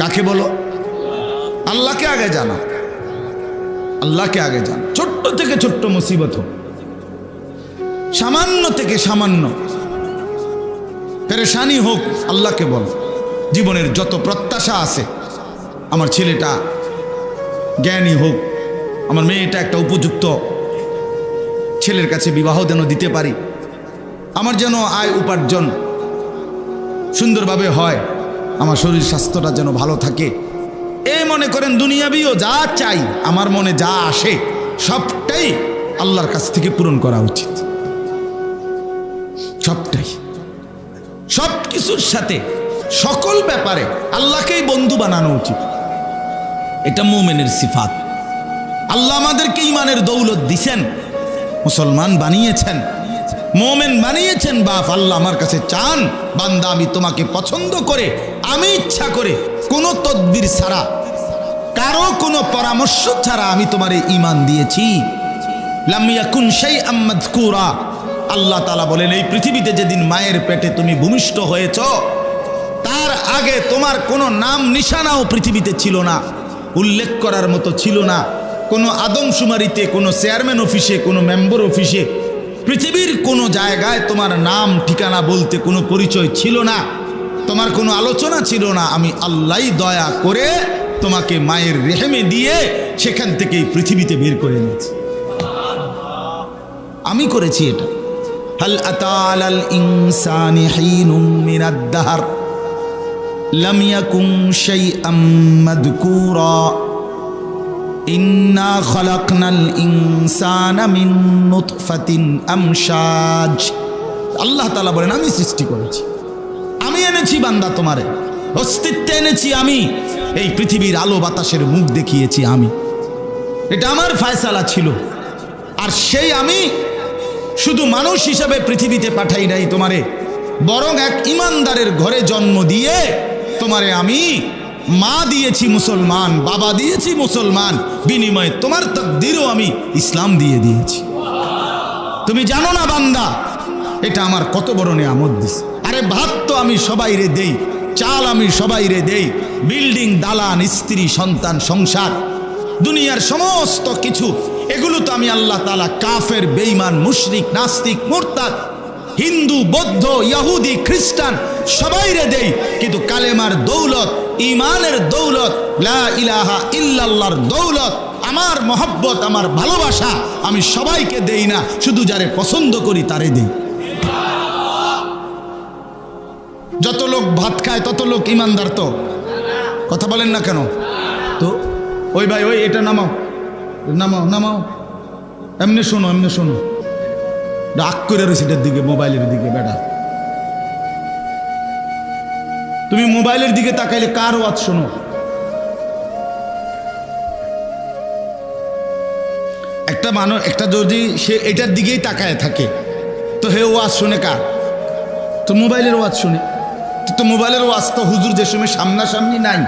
কাকে বলো? আল্লাহকে আগে জানো, আল্লাহকে আগে জানো। ছোট্ট থেকে ছোট্ট মুসিবত হোক, সামান্য থেকে সামান্য পেরেশানি হোক, আল্লাহকে বল। জীবনের যত প্রত্যাশা আছে, আমার ছেলেটা জ্ঞানী হোক, আমার মেয়েটা একটা উপযুক্ত ছেলের কাছে বিবাহ যেন দিতে পারি, আমার যেন আয় উপার্জন সুন্দরভাবে হয়, আমার শরীর স্বাস্থ্যটা যেন ভালো থাকে, এই মনে করেন দুনিয়াবিও যা চাই, আমার মনে যা আসে, সবটাই আল্লাহর কাছ থেকে পূরণ করা উচিত। সবটাই, সব কিছুর সাথে সকল ব্যাপারে আল্লাহকেই বন্ধু বানানো উচিত। এটা মুমিনের সিফাত। আল্লাহ আমাদেরকে ঈমানের দৌলত দিছেন, মুসলমান বানিয়েছেন, মুমিন বানিয়েছেন। বাপ আল্লাহ আমার কাছে চান, বান্দা আমি তোমাকে পছন্দ করে, আমি ইচ্ছা করে, কোনো তদবির ছাড়া, কারো কোনো পরামর্শ ছাড়া আমি তোমারে ঈমান দিয়েছি। লাম ইয়াকুন শাইআম মাযকুরা। আল্লাহ তাআলা বলেন, এই পৃথিবীতে যেদিন মায়ের পেটে তুমি ভূমিষ্ঠ হয়েছ, তার আগে তোমার কোনো নাম নিশানাও পৃথিবীতে ছিল না, উল্লেখ করার মতো ছিল না। কোনো আদমশুমারিতে, কোনো চেয়ারম্যান অফিসে, কোনো মেম্বার অফিসে, পৃথিবীর কোনো জায়গায় তোমার নাম ঠিকানা বলতে কোনো পরিচয় ছিল না, তোমার কোনো আলোচনা ছিল না। আমি আল্লাহই দয়া করে তোমাকে মায়ের রেহেমে দিয়ে সেখান থেকে পৃথিবীতে বের করে নিয়েছি। আমি করেছি এটা। হাল আতালাল ইনসানি হিনুম মিনাদ দাহর লাম ইয়াকুন শাইআম মাযকুরা ইন্না খালাকনাল ইনসানা মিন নুতফাতিন আমশাজ। আল্লাহ তাআলা বলেন, আমি সৃষ্টি করেছি, আমি এনেছি বান্দা, তোমারে অস্তিত্বে এনেছি আমি, এই পৃথিবীর আলো বাতাসের মুখ দেখিয়েছি আমি। এটা আমার ফয়সালা ছিল। আর সেই আমি শুধু মানুষ হিসাবে পৃথিবীতে পাঠাই নাই তোমারে, বরং এক ইমানদারের ঘরে জন্ম দিয়ে তোমারে আমি মা দিয়েছি মুসলমান, বাবা দিয়েছি মুসলমান, বিনিময়ে তোমার তাকদীরও আমি ইসলাম দিয়ে দিয়েছি। তুমি জানো না বান্দা, এটা আমার কত বড় নিয়ামত দিস। আরে ভাত তো আমি সবাইরে দেই, চাল আমি সবাইরে দেই, বিল্ডিং, দালান, স্ত্রী, সন্তান, সংসার, দুনিয়ার সমস্ত কিছু, এগুলো তো আমি আল্লাহ তাআলা কাফের, বেঈমান, মুশরিক, নাস্তিক, মুরতাদ, হিন্দু, বৌদ্ধ, ইহুদি, খ্রিস্টান সবাইরে দেই। কিন্তু কালেমার দৌলত, ঈমানের দৌলত, লা ইলাহা ইল্লাল্লাহর দৌলত, আমার মহব্বত, আমার ভালোবাসা আমি সবাইকে দেই না, শুধু যারে পছন্দ করি তারে দেই। যত লোক ভাত খায় তত লোক ইমানদার তো? কথা বলেন না কেন? তো ওই ভাই, ওই এটা নামাও, নামাও, নামাও, এমনি শোনো, এমনি শোনো। রাগ করে রয়েছে দিকে, মোবাইলের দিকে। বেটা, তুমি মোবাইলের দিকে তাকাইলে কার ওয়াজ শোনো? একটা মানুষ, একটা যদি সে এটার দিকেই তাকায় থাকে, তো হে ওয়াজ শুনে কার? তো মোবাইলের ওয়াজ শুনে। তো মোবাইলের ওয়াজ তো হুজুর যে সময় সামনাসামনি নাই,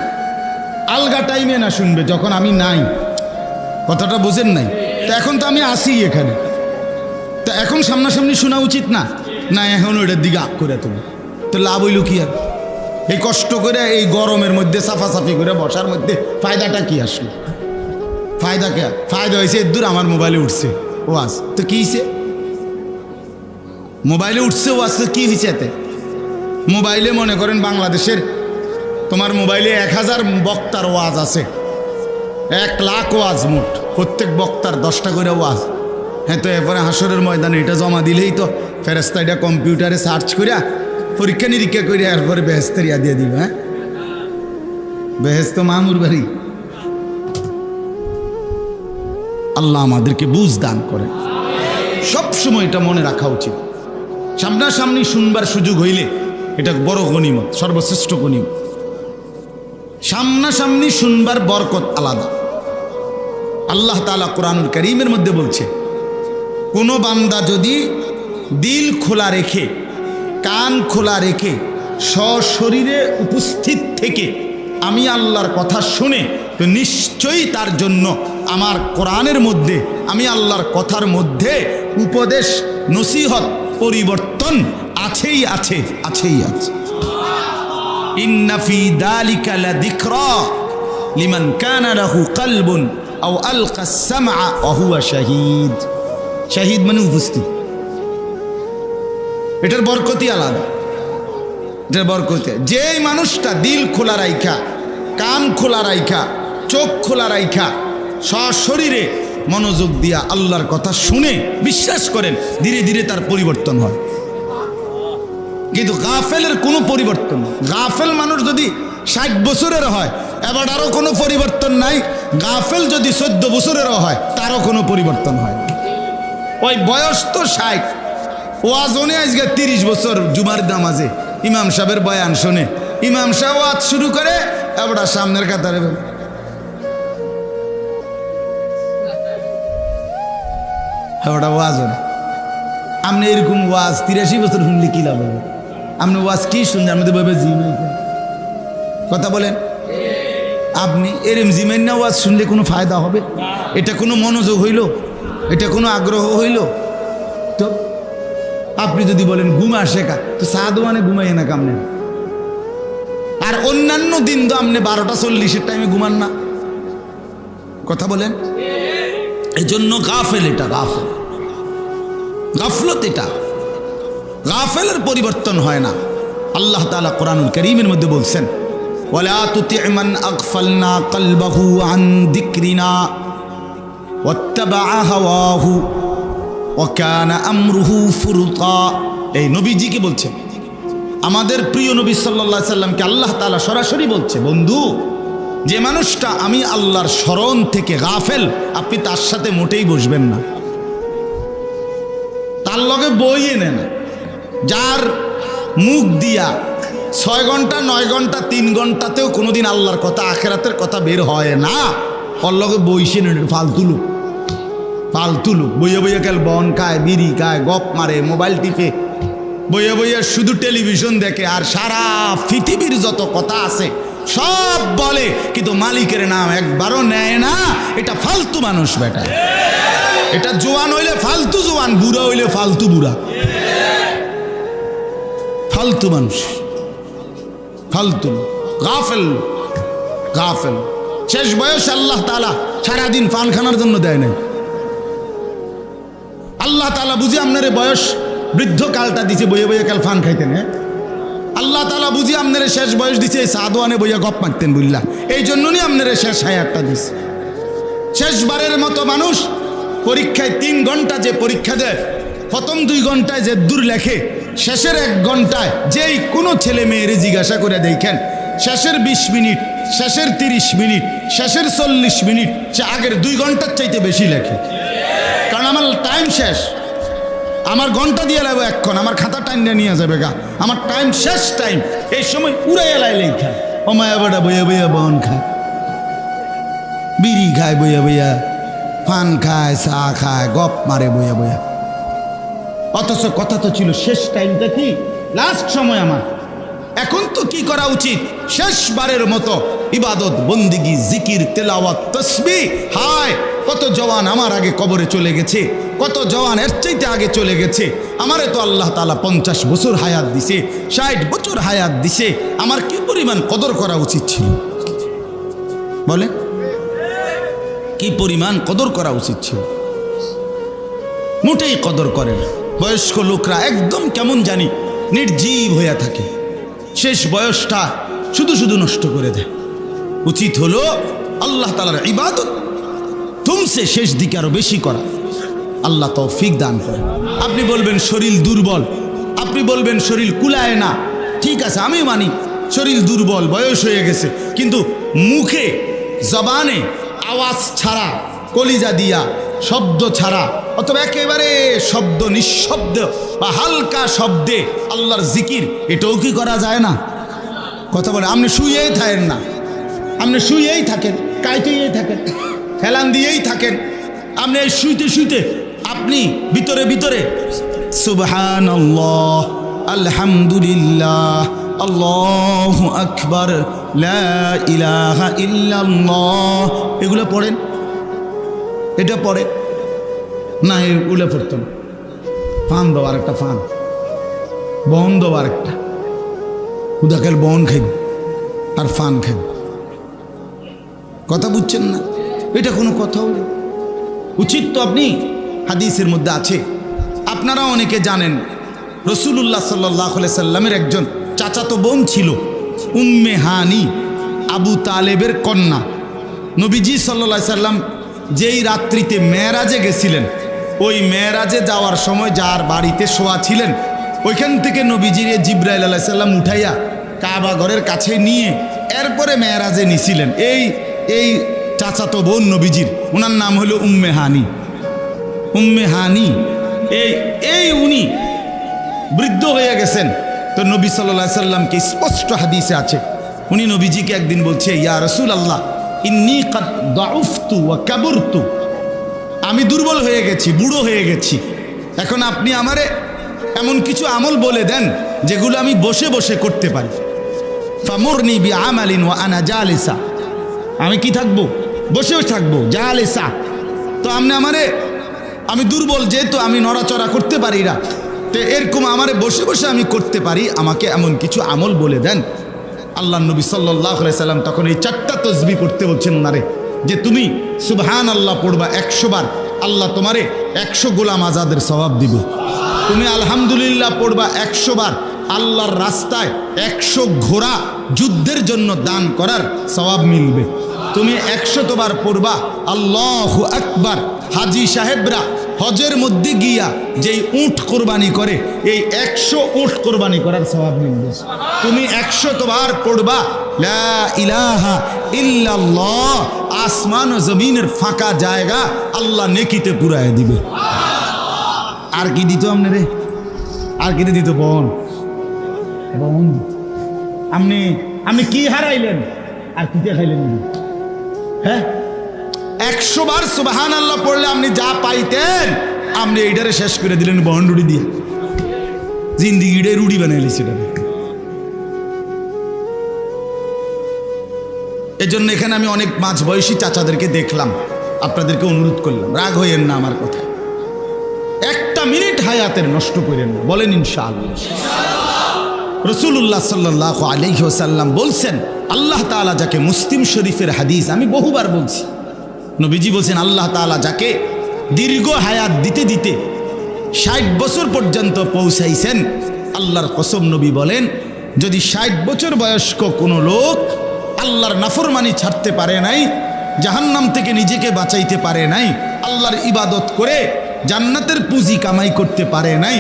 আলগা টাইমে না শুনবে, যখন আমি নাই। কথাটা বোঝেন নাই? তো এখন তো আমি আসি এখানে, তো এখন সামনাসামনি শোনা উচিত না? না, এখন ওইটার দিকে আগ করে তুমি, তো লাভ হইল কি? আর এই কষ্ট করে এই গরমের মধ্যে সাফাসাফি করে বসার মধ্যে ফায়দাটা কি আসলো? ফায়দা কে? ফায়দা হয়েছে এর দূর আমার মোবাইলে উঠছে ওয়াজ, তো কি হয়েছে? মোবাইলে উঠছে ওয়াজ, তো কি হয়েছে এতে? মোবাইলে মনে করেন বাংলাদেশের, তোমার মোবাইলে 1000 বক্তার ওয়াজ আছে, 1 লাখ ওয়াজ মোট, প্রত্যেক বক্তার 10টা করে ওয়াজ। হ্যাঁ, তো এরপরে হাসরের ময়দানে এটা জমা দিলেই তো ফেরেশতা এটা কম্পিউটারে সার্চ করিয়া, পরীক্ষা নিরীক্ষা করিয়া এরপরে বেহেশতের ইয়া দিয়ে দিবে। হ্যাঁ, বেহেশত মামুর বাড়ি। আল্লাহ আমাদেরকে বুঝ দান করে। সবসময় এটা মনে রাখা উচিত। সামনাসামনি শুনবার সুযোগ হইলে এটা বড় গনিমত, সর্বশ্রেষ্ঠ গনিমত। সামনাসামনি শুনবার বরকত আলাদা। আল্লাহ তাআলা কোরআনুল কারীমের মধ্যে বলছে, কোনো বান্দা যদি দিল খোলা রেখে, কান খোলা রেখে, সশরীরে উপস্থিত থেকে আমি আল্লাহর কথা শুনে, তো নিশ্চয়ই তার জন্য আমার কোরআনের মধ্যে, আমি আল্লাহর কথার মধ্যে উপদেশ, নসিহত, পরিবর্তন আছেই আছে, আছেই আছে। ইন্না ফি যালিকা লাযিকরা লিমান কানা লাহু কলবুন আও আলকা আস-সামআ ওয়া হুয়া শাহীদ। শাহীদ মানে উপস্থিত। এটার বরকতই আলাদা। এটার বরকতে যেই মানুষটা দিল খোলা রাইখা, কান খোলা রাইখা, চোখ খোলা রাইখা, সশরীরে মনোযোগ দিয়া আল্লাহর কথা শুনে, বিশ্বাস করেন ধীরে ধীরে তার পরিবর্তন হয়। কিন্তু গাফেলের কোনো পরিবর্তন নেই। গাফেল মানুষ যদি 60 বছরের হয়, এবার আরও কোনো পরিবর্তন নাই। গাফেল যদি 14 বছরেরও হয়, তারও কোনো পরিবর্তন হয়। ওই বয়স তো 60, ওয়াজনে আজকে 30 বছর জুমার নামাজে ইমাম সাহেবের বয়ান শোনে, ইমাম সাহেব ওয়াজ শুরু করে এবার সামনের কাতারে ওটা ওয়াজ হবে। আপনি এরকম ওয়াজ 83 বছর শুনলে কি লাভ হবে? আপনি ওয়াজ কি শুনছেন? আমাদের ভাবে জিমাই কথা বলেন। আপনি এরম জিমাই না ওয়াজ শুনলে কোনো ফায়দা হবে? এটা কোনো মনোযোগ হইল? এটা কোনো আগ্রহ হইল? তো আপনি যদি বলেন ঘুম আসে কা, তো সাদওয়ানে ঘুমাই না কামনে। আর অন্যান্য দিন তো আপনি 12টা 40-এর টাইমে ঘুমান না। কথা বলেন। এই জন্য গাফেল, এটা গাফেল, গাফলত। এটা গাফেলের পরিবর্তন হয় না। আল্লাহ তাআলা কোরআনুল কারীমের মধ্যে বলছেন, ওয়ালা তুতি মান আগফালনা কলবাহু আন যিকরিনা ওয়াত্তাবা হাওয়াহু ওয়া কানা আমরুহু ফুরতা। এই নবীজিকে বলছেন, আমাদের প্রিয় নবী সাল্লাল্লাহু আলাইহি সাল্লামকে আল্লাহ তাআলা সরাসরি বলছে, বন্ধু, যে মানুষটা আমি আল্লাহর স্মরণ থেকে গাফেল, আপনি তার সাথে মোটেই বসবেন না, তার লগে বইয়ে নেন। যার মুখ দিয়া 6 ঘন্টা 9 ঘন্টা 3 ঘন্টাতেও কোনোদিন আল্লাহর কথা আখেরাতের কথা বের হয় না, ওর লগে বইসে নেন। ফালতু লোক, ফালতু লোক। বইয়া বইয়া কাল বন খায়, বিড়ি খায়, গপ মারে, মোবাইল টিপে, বইয়া বইয়া শুধু টেলিভিশন দেখে, আর সারা পৃথিবীর যত কথা আছে সব বলে, কিন্তু মালিকের নাম একবারও নেয় না। এটা ফালতু মানুষ বেটা। এটা জোয়ান হইলে ফালতু জোয়ান, বুড়া হইলে ফালতু বুড়া। ফালতু মানুষ, ফালতু, গাফেল, গাফেল। শেষ বয়স আল্লাহ তাআলা সারাদিন পান খানার জন্য দেয় নাই। আল্লাহ তাআলা বুঝি আপনার বয়স বৃদ্ধ কালটা দিছে বইয়ে বইয়ে কাল ফান খাইতেন। হ্যাঁ, আল্লাহ তাআলা বুঝি আপনার শেষ বয়স দিছে সাদওয়ানে বইয়া গপ মারতেন বুঝলা, এই জন্যই আপনার শেষ হায়াতটা দিছে। শেষবারের মতো মানুষ পরীক্ষায় 3 ঘন্টা যে পরীক্ষা দেয়, প্রথম 2 ঘন্টায় যে দূর লেখে, শেষের 1 ঘন্টায় যেই কোনো ছেলে মেয়েরে জিজ্ঞাসা করে দেখেন, শেষের 20 মিনিট, শেষের 30 মিনিট, শেষের 40 মিনিট সে আগের 2 ঘন্টার চাইতে বেশি লেখে। কারণ আমার টাইম শেষ, আমার ঘন্টা দিয়ে লাগবে এক্ষণ, আমার খাতা টাইম নিয়ে যাবে গা, আমার টাইম শেষ টাইম। এই সময় উড়াই এলাই লেখা। ও মায়া বেটা বইয়া বইয়া বন খায়, বিড়ি খায় বইয়া বইয়া, পান খায়, চা খায়, গপ মারে বইয়া বইয়া। অথচ কথা তো ছিল শেষ টাইমটা কি, লাস্ট সময় আমার। এখন তো কি করা উচিত? শেষবারের মতো ইবাদত, বন্দিগি, জিকির, তেলাওয়াত, তাসবিহ। হায়, কত জওয়ান আমার আগে কবরে চলে গেছে, কত জওয়ান এর চাইতে আগে চলে গেছে। আমারে তো আল্লাহ তাআলা 50 বছর হায়াত দিছে, 60 বছর হায়াত দিছে। আমার কি পরিমাণ কদর করা উচিত ছিল বলে? কি পরিমাণ কদর করা উচিত ছিল? মোটেই কদর করে না। বয়স্ক লোকরা একদম কেমন জানি নির্জীব হয়ে থাকে, শেষ বয়সটা শুধু শুধু নষ্ট করে দেয়। উচিত হলো আল্লাহ তাআলার ইবাদত তুমসে শেষ দিকে আরো বেশি করা। আল্লাহ তৌফিক দান করে। আপনি বলবেন শরীর দুর্বল, আপনি বলবেন শরীর কুলায় না, ঠিক আছে, আমি মানি শরীর দুর্বল, বয়স হয়ে গেছে, কিন্তু মুখে জবানে আওয়াজ ছাড়া, কলিজা দিয়া শব্দ ছাড়া, অথবা একেবারে শব্দ নিঃশব্দ বা হালকা শব্দে আল্লাহর জিকির, এটাও কি করা যায় না? কথা বলে। আপনি শুয়েই থাকেন না, আপনি শুয়েই থাকেন, কাইতেই থাকেন, হেলান দিয়েই থাকেন, আপনি এই শুইতে শুইতে আপনি ভিতরে ভিতরে সুবহানাল্লাহ, আলহামদুলিল্লাহ, আল্লাহু আকবার, লা ইলাহা ইল্লাল্লাহ, এগুলো পড়েন। এটা পড়ে না, এগুলো পড়তো না। ফান দাও, আরেকটা ফান, বন দাও, আরেকটা উদাকেল বন খাইব আর ফান খাইব। কথা বুঝছেন না? এটা কোনো কথা হলো? উচিত তো। আপনি হাদিসের মধ্যে আছে, আপনারা অনেকে জানেন, রাসূলুল্লাহ সাল্লাল্লাহু আলাইহি সাল্লামের একজন চাচাতো বোন ছিল, উম্মে হানি, আবু তালেবের কন্যা। নবীজি সাল্লাল্লাহু আলাইহি সাল্লাম যেই রাত্রিতে মেরাজে গেছিলেন, ওই মেরাজে যাওয়ার সময় যার বাড়িতে শোয়া ছিলেন, ওইখান থেকে নবীজির জিব্রাইল আলাইহিস সালাম উঠাইয়া কাবা ঘরের কাছে নিয়ে এরপরে মেরাজে নিছিলেন। এই চাচাতো বোন নবীজির, ওনার নাম হলো উম্মে হানি। উম্মে হানি এই উনি বৃদ্ধ হয়ে গেছেন, তো নবী সাল্লাল্লাহু আলাইহি সাল্লামকে স্পষ্ট হাদিসে আছে, উনি নবীজিকে একদিন বলছে, ইয়া রাসূলুল্লাহ ইন্নী কাদ দাউফতু ওয়া কাবুরতু, আমি দুর্বল হয়ে গেছি, বুড়ো হয়ে গেছি, এখন আপনি আমারে এমন কিছু আমল বলে দেন যেগুলো আমি বসে বসে করতে পারি। ফামুরনি বিআমালিন ওয়া আনা জালিসা, আমি কি থাকবো? বসেও থাকবো, জালিসা। তো আপনি আমারে, আমি দুর্বল যেহেতু আমি নড়াচড়া করতে পারি না, তো এরকম আমারে বসে বসে আমি করতে পারি, আমাকে এমন কিছু আমল বলে দেন। আল্লাহ নবী সাল্লাল্লাহু আলাইহি সাল্লাম তখন এই 4টা তাসবিহ পড়তে বলছেন ওনারে, যে তুমি সুবহানাল্লাহ পড়বা 100 বার, আল্লাহ তোমারে 100 গোলাম আজাদের সওয়াব দিবে। তুমি আলহামদুলিল্লাহ পড়বা 100 বার, আল্লাহর রাস্তায় 100 ঘোড়া যুদ্ধের জন্য দান করার সওয়াব মিলবে। তুমি 100 বার পড়বা আল্লাহু আকবার, হাজি সাহেবরা হজের মধ্যে গিয়া যেই উট কোরবানি করে, এই 100 উট কোরবানি করার সওয়াব মিলবে। তুমি 100 বার পড়বা লা ইলাহা ইল্লাল্লাহ, আসমান ও জমিনের ফাঁকা জায়গা আল্লাহ নেকিতে পুরায় দিবে। আর কি দিত আপনি রে? আর কি দিত? বোন আপনি কি হারাইলেন আর কি খাইলেন? হ্যাঁ, 100 বার সুবহানাল্লাহ পড়লে আপনি যা পাইতেন আপনি এইটারে শেষ করে দিলেন বহন রুটি দিয়ে, জিন্দিগিটাই রুটি বানাইলি সেটা। এই জন্য এখানে আমি অনেক মাঝবয়সী চাচাদেরকে দেখলাম, আপনাদেরকে অনুরোধ করলাম, রাগ হইয়েন না আমার কথা, 1 মিনিট হায়াতের নষ্ট করেন না, বলেন ইনশাআল্লাহ। রাসূলুল্লাহ সাল্লাল্লাহু আলাইহি ওয়াসাল্লাম বলছেন, আল্লাহ তাআলা যাকে, মুসলিম শরীফের হাদিস, আমি বহুবার বলছি, নবীজি বলছেন আল্লাহ তাআলা যাকে দীর্ঘ হায়াত দিতে দিতে 60 বছর পর্যন্ত পৌঁছাইছেন, আল্লাহর কসম নবী বলেন, যদি 60 বছর বয়স্ক কোনো লোক আল্লাহর নাফরমানি ছাড়তে পারে নাই, জাহান্নাম থেকে নিজেকে বাঁচাইতে পারে নাই, আল্লাহর ইবাদত করে জান্নাতের পুঁজি কামাই করতে পারে নাই,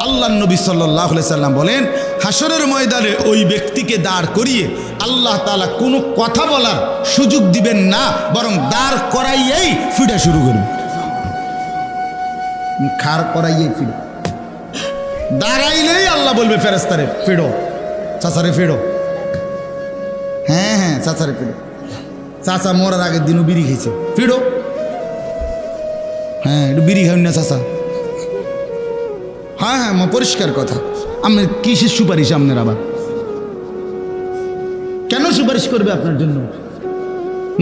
আল্লাহ নবী সাল্লাল্লাহু আলাইহি সাল্লাম বলেন, হাসরের ময়দানে ওই ব্যক্তিকে দাঁড় করিয়ে আল্লাহ তাআলা কোনো কথা বলার সুযোগ দিবেন না, বরং দাঁড় করাইয়েই ফিরা শুরু করবেন। খাড় করাইয়েই ফিরে দাঁড়াইলেই আল্লাহ বলবে ফেরেশতারে, ফিরো চাচারে, ফিরো। হ্যাঁ হ্যাঁ, চাচারে ফিরো, চাচা মরার আগের দিনও বিড়ি খেয়েছে, ফিরো। হ্যাঁ, একটু বিড়ি খাবেন না চাচা? হ্যাঁ হ্যাঁ, পরিষ্কার কথা। আপনার কিসের সুপারিশ? আপনার আবার কেন সুপারিশ করবে আপনার জন্য?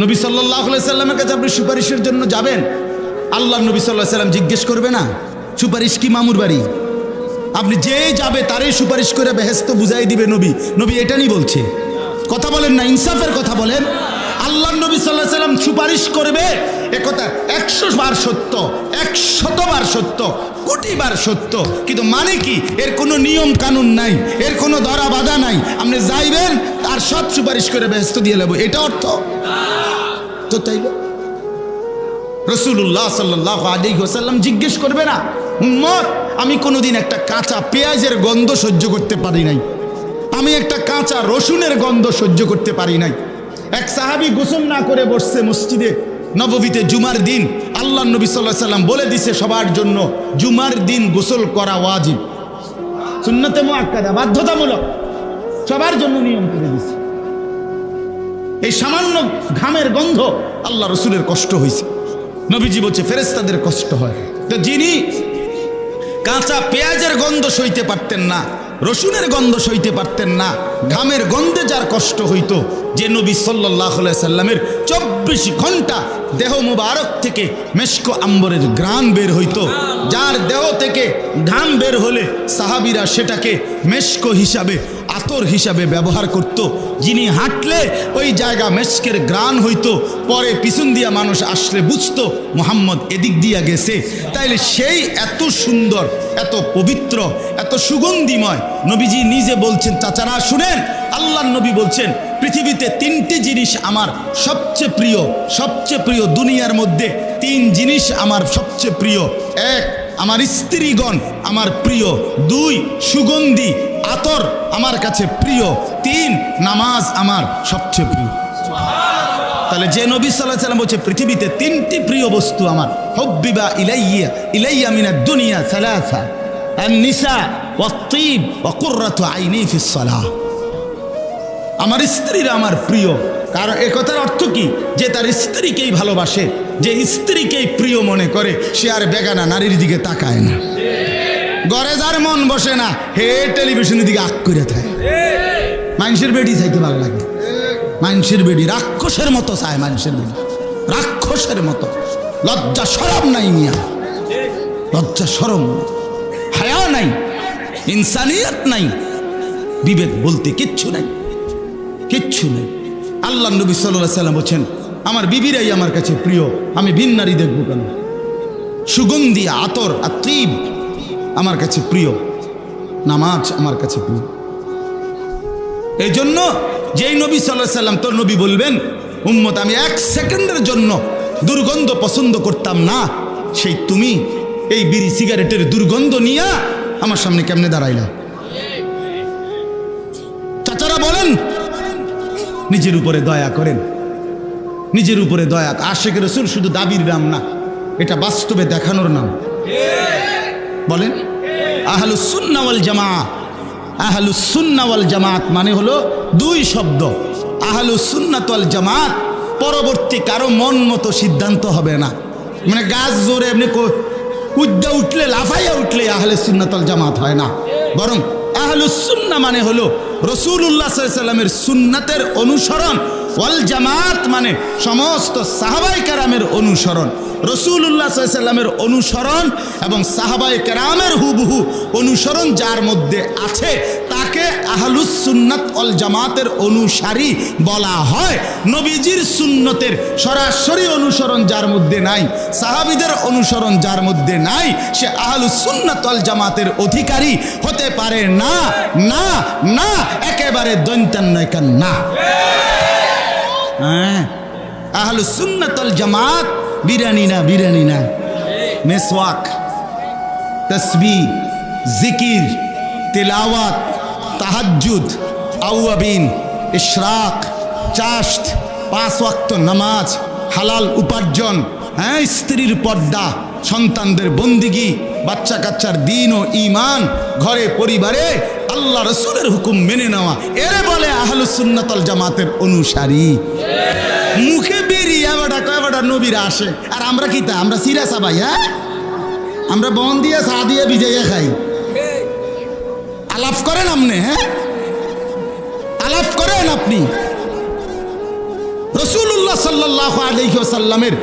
নবী সাল্লাল্লাহু আলাইহি সাল্লামের কাছে আপনি সুপারিশের জন্য যাবেন, আল্লাহ নবী সাল্লাল্লাহু আলাইহি সাল্লাম জিজ্ঞেস করবে না সুপারিশ কি মামুর বাড়ি? আপনি যে যাবে তারই সুপারিশ করে বেহেশত বুঝাই দিবে নবী। নবী এটা নিয়ে বলছে, কথা বলেন না, ইনসাফের কথা বলেন। আল্লাহ নবী সাল্লাল্লাহু আলাইহি সাল্লাম সুপারিশ করবে, একথা 100 বার সত্য, 100 বার সত্য, কোটি বার সত্য, কিন্তু মানে কি? এর কোনো নিয়ম কানুন নাই, এর কোনো ধরা বাধা নাই, আপনি যাইবেন আর সব সুপারিশ করে বেহেশত দিয়ে নেব, এটা অর্থ তো তাই না? রাসূলুল্লাহ সাল্লাল্লাহু আলাইহি ওয়াসাল্লাম জিজ্ঞেস করবে না, উম্মত আমি কোনোদিন একটা কাঁচা পেঁয়াজের গন্ধ সহ্য করতে পারি নাই, আমি একটা কাঁচা রসুনের গন্ধ সহ্য করতে পারি নাই। এক সাহাবী গোসল না করে বসছে মসজিদে নববীতে জুমার দিন, আল্লাহ নবী সাল্লাল্লাহু আলাইহি সাল্লাম বলে দিছে সবার জন্য জুমার দিন গোসল করা ওয়াজিব, সুন্নতে মুআক্কাদা, বাধ্যতামূলক, সবার জন্য নিয়ম করে দিছে। এই সামান্য ঘামের গন্ধ আল্লাহ রসুলের কষ্ট হয়েছে, নবীজি বলছে ফেরেশতাদের কষ্ট হয়। তো যিনি কাঁচা পেঁয়াজের গন্ধ সইতে পারতেন না, রসুনের গন্ধ সইতে পারতেন না, ঘামের গন্ধে যার কষ্ট হইতো, যে নবী সাল্লাল্লাহু আলাইহি সাল্লামের 24 ঘন্টা দেহ মুবারক থেকে মেশক আম্বরের ঘ্রাণ বের হইতো, যার দেহ থেকে ঘাম বের হলে সাহাবীরা সেটাকে মেশক হিসাবে, আতর হিসাবে ব্যবহার করত, যিনি হাঁটলে ওই জায়গা মেশকের ঘ্রাণ হইতো, পরে পিছন দিয়া মানুষ আসলে বুঝতো মুহাম্মদ এদিক দিয়া গেছে। তাইলে সেই এত সুন্দর, এত পবিত্র, এত সুগন্ধিময় নবীজি নিজে বলছেন, চাচারা শুনেন, আল্লাহ নবী বলছেন পৃথিবীতে 3টি জিনিস আমার সবচেয়ে প্রিয়, সবচেয়ে প্রিয় দুনিয়ার মধ্যে 3 জিনিস আমার সবচেয়ে প্রিয়। 1, আমার স্ত্রীগণ আমার প্রিয়। 2, সুগন্ধি আতর আমার কাছে প্রিয়। 3, নামাজ আমার সবচেয়ে প্রিয়। তাহলে যে নবী সাল্লাল্লাহু আলাইহি ওয়াসাল্লাম বলছে পৃথিবীতে 3টি প্রিয় বস্তু আমার, হুব্বিবা ইলাইয়া মিনাদ দুনিয়া সালাসা, আন-নিসা ওয়াত্তিব ওয়া কুররাতু আইনি ফিস সালাহ। আমার স্ত্রীরা আমার প্রিয়। কারণ এ কথার অর্থ কি? যে তার স্ত্রীকেই ভালোবাসে, যে স্ত্রীকেই প্রিয় মনে করে, সে আর বেগানা নারীর দিকে তাকায় না। ঘরে যার মন বসে না, হে টেলিভিশনের দিকে আগ করে থাকে। মানুষের বেডি চাইতে ভালো লাগে। মানুষের বেডি রাক্ষসের মতো চায়, মানুষের বেডি রাক্ষসের মতো। লজ্জা শরম নাই মিয়া, লজ্জা শরম, হায়া নাই, ইনসানিয়ত নাই, বিবেক বলতে কিচ্ছু নাই, কিচ্ছু নেই। আল্লাহ নবী সাল্লাল্লাহু আলাইহি ওয়াসাল্লাম বলেন, আমার বিবিরাই আমার কাছে প্রিয়, আমি ভিন নারী দেখবো কেন? সুগন্ধি আতর আতিব আমার কাছে প্রিয়, নামাজ আমার কাছে প্রিয়। এই জন্য যেই নবী সাল্লাল্লাহু আলাইহি ওয়াসাল্লাম তোর নবী বলবেন, উম্মত আমি এক সেকেন্ডের জন্য দুর্গন্ধ পছন্দ করতাম না, সেই তুমি এই বিড়ি সিগারেটের দুর্গন্ধ নিয়ে আমার সামনে কেমনে দাঁড়াইলা? চাচারা বলেন, নিজের উপরে দয়া করেন, নিজের উপরে দয়া। আশিকে রাসূল শুধু দাবির নাম না, এটা বাস্তবে দেখানোর নাম। বলেন আহলুস সুন্নাহ ওয়াল জামাআহ। আহলুস সুন্নাহ ওয়াল জামাআত মানে হলো দুই শব্দ। আহলুস সুন্নাহ ওয়াল জামাআত পরবর্তী কারো মন মতো সিদ্ধান্ত হবে না। মানে গাছ জোরে এমনি কুদ্দা উঠলে, লাফাইয়া উঠলে আহলে সুন্নাত ওয়াল জামাত হয় না, বরং আহলুস সুন্নাহ মানে হলো রাসূলুল্লাহ সাল্লাল্লাহু আলাইহি ওয়াসাল্লামের সুন্নাতের অনুসরণ, ওয়াল জামাত মানে সমস্ত সাহাবায়ে কেরামের অনুসরণ। রাসূলুল্লাহ সাল্লাল্লাহু আলাইহি ওয়াসাল্লামের অনুসরণ এবং সাহাবায়ে কেরামের হুবহু অনুসরণ যার মধ্যে আছে তাকে আহলুস সুন্নাত ওয়াল জামাতের অনুসারী বলা হয়। নবীজির সুন্নতের সরাসরি অনুসরণ যার মধ্যে নাই, সাহাবীদের অনুসরণ যার মধ্যে নাই, সে আহলুস সুন্নাত ওয়াল জামাতের অধিকারী হতে পারে না। না না, একেবারে দৈন্তান নয়, কান না। হ্যাঁ, আহলুস সুন্নাত ওয়াল জামাত বিরানি না, বিরানি না, মেসওয়াক, তসবিহ, জিকির, তিলাওয়াত, তাহাজ্জুদ, আওয়াবিন, ইশরাক, চাশত, 5 ওয়াক্ত নামাজ, হালাল উপার্জন, হ্যাঁ, স্ত্রীর পর্দা, সন্তানদের বন্দিগি, বাচ্চা কাচ্চার দিন ও ঈমান, ঘরে পরিবারে আল্লাহ রাসূলের হুকুম মেনে নেওয়া, এরে বলে আহলুস সুন্নাত ওয়াল জামাতের অনুসারী। মুখে বেরিয়ে বেটা কয় বেটা নবীরা আসে, আর আমরা কি তা? আমরা সিরা সাবাই, হ্যাঁ, আমরা বন দিয়ে চা দিয়ে ভিজাইয়া খাই। আলাপ করেন আপনি, হ্যাঁ, আলাপ করেন আপনি। রাসূলুল্লাহ সাল্লাল্লাহু আলাইহি ওয়াসাল্লামের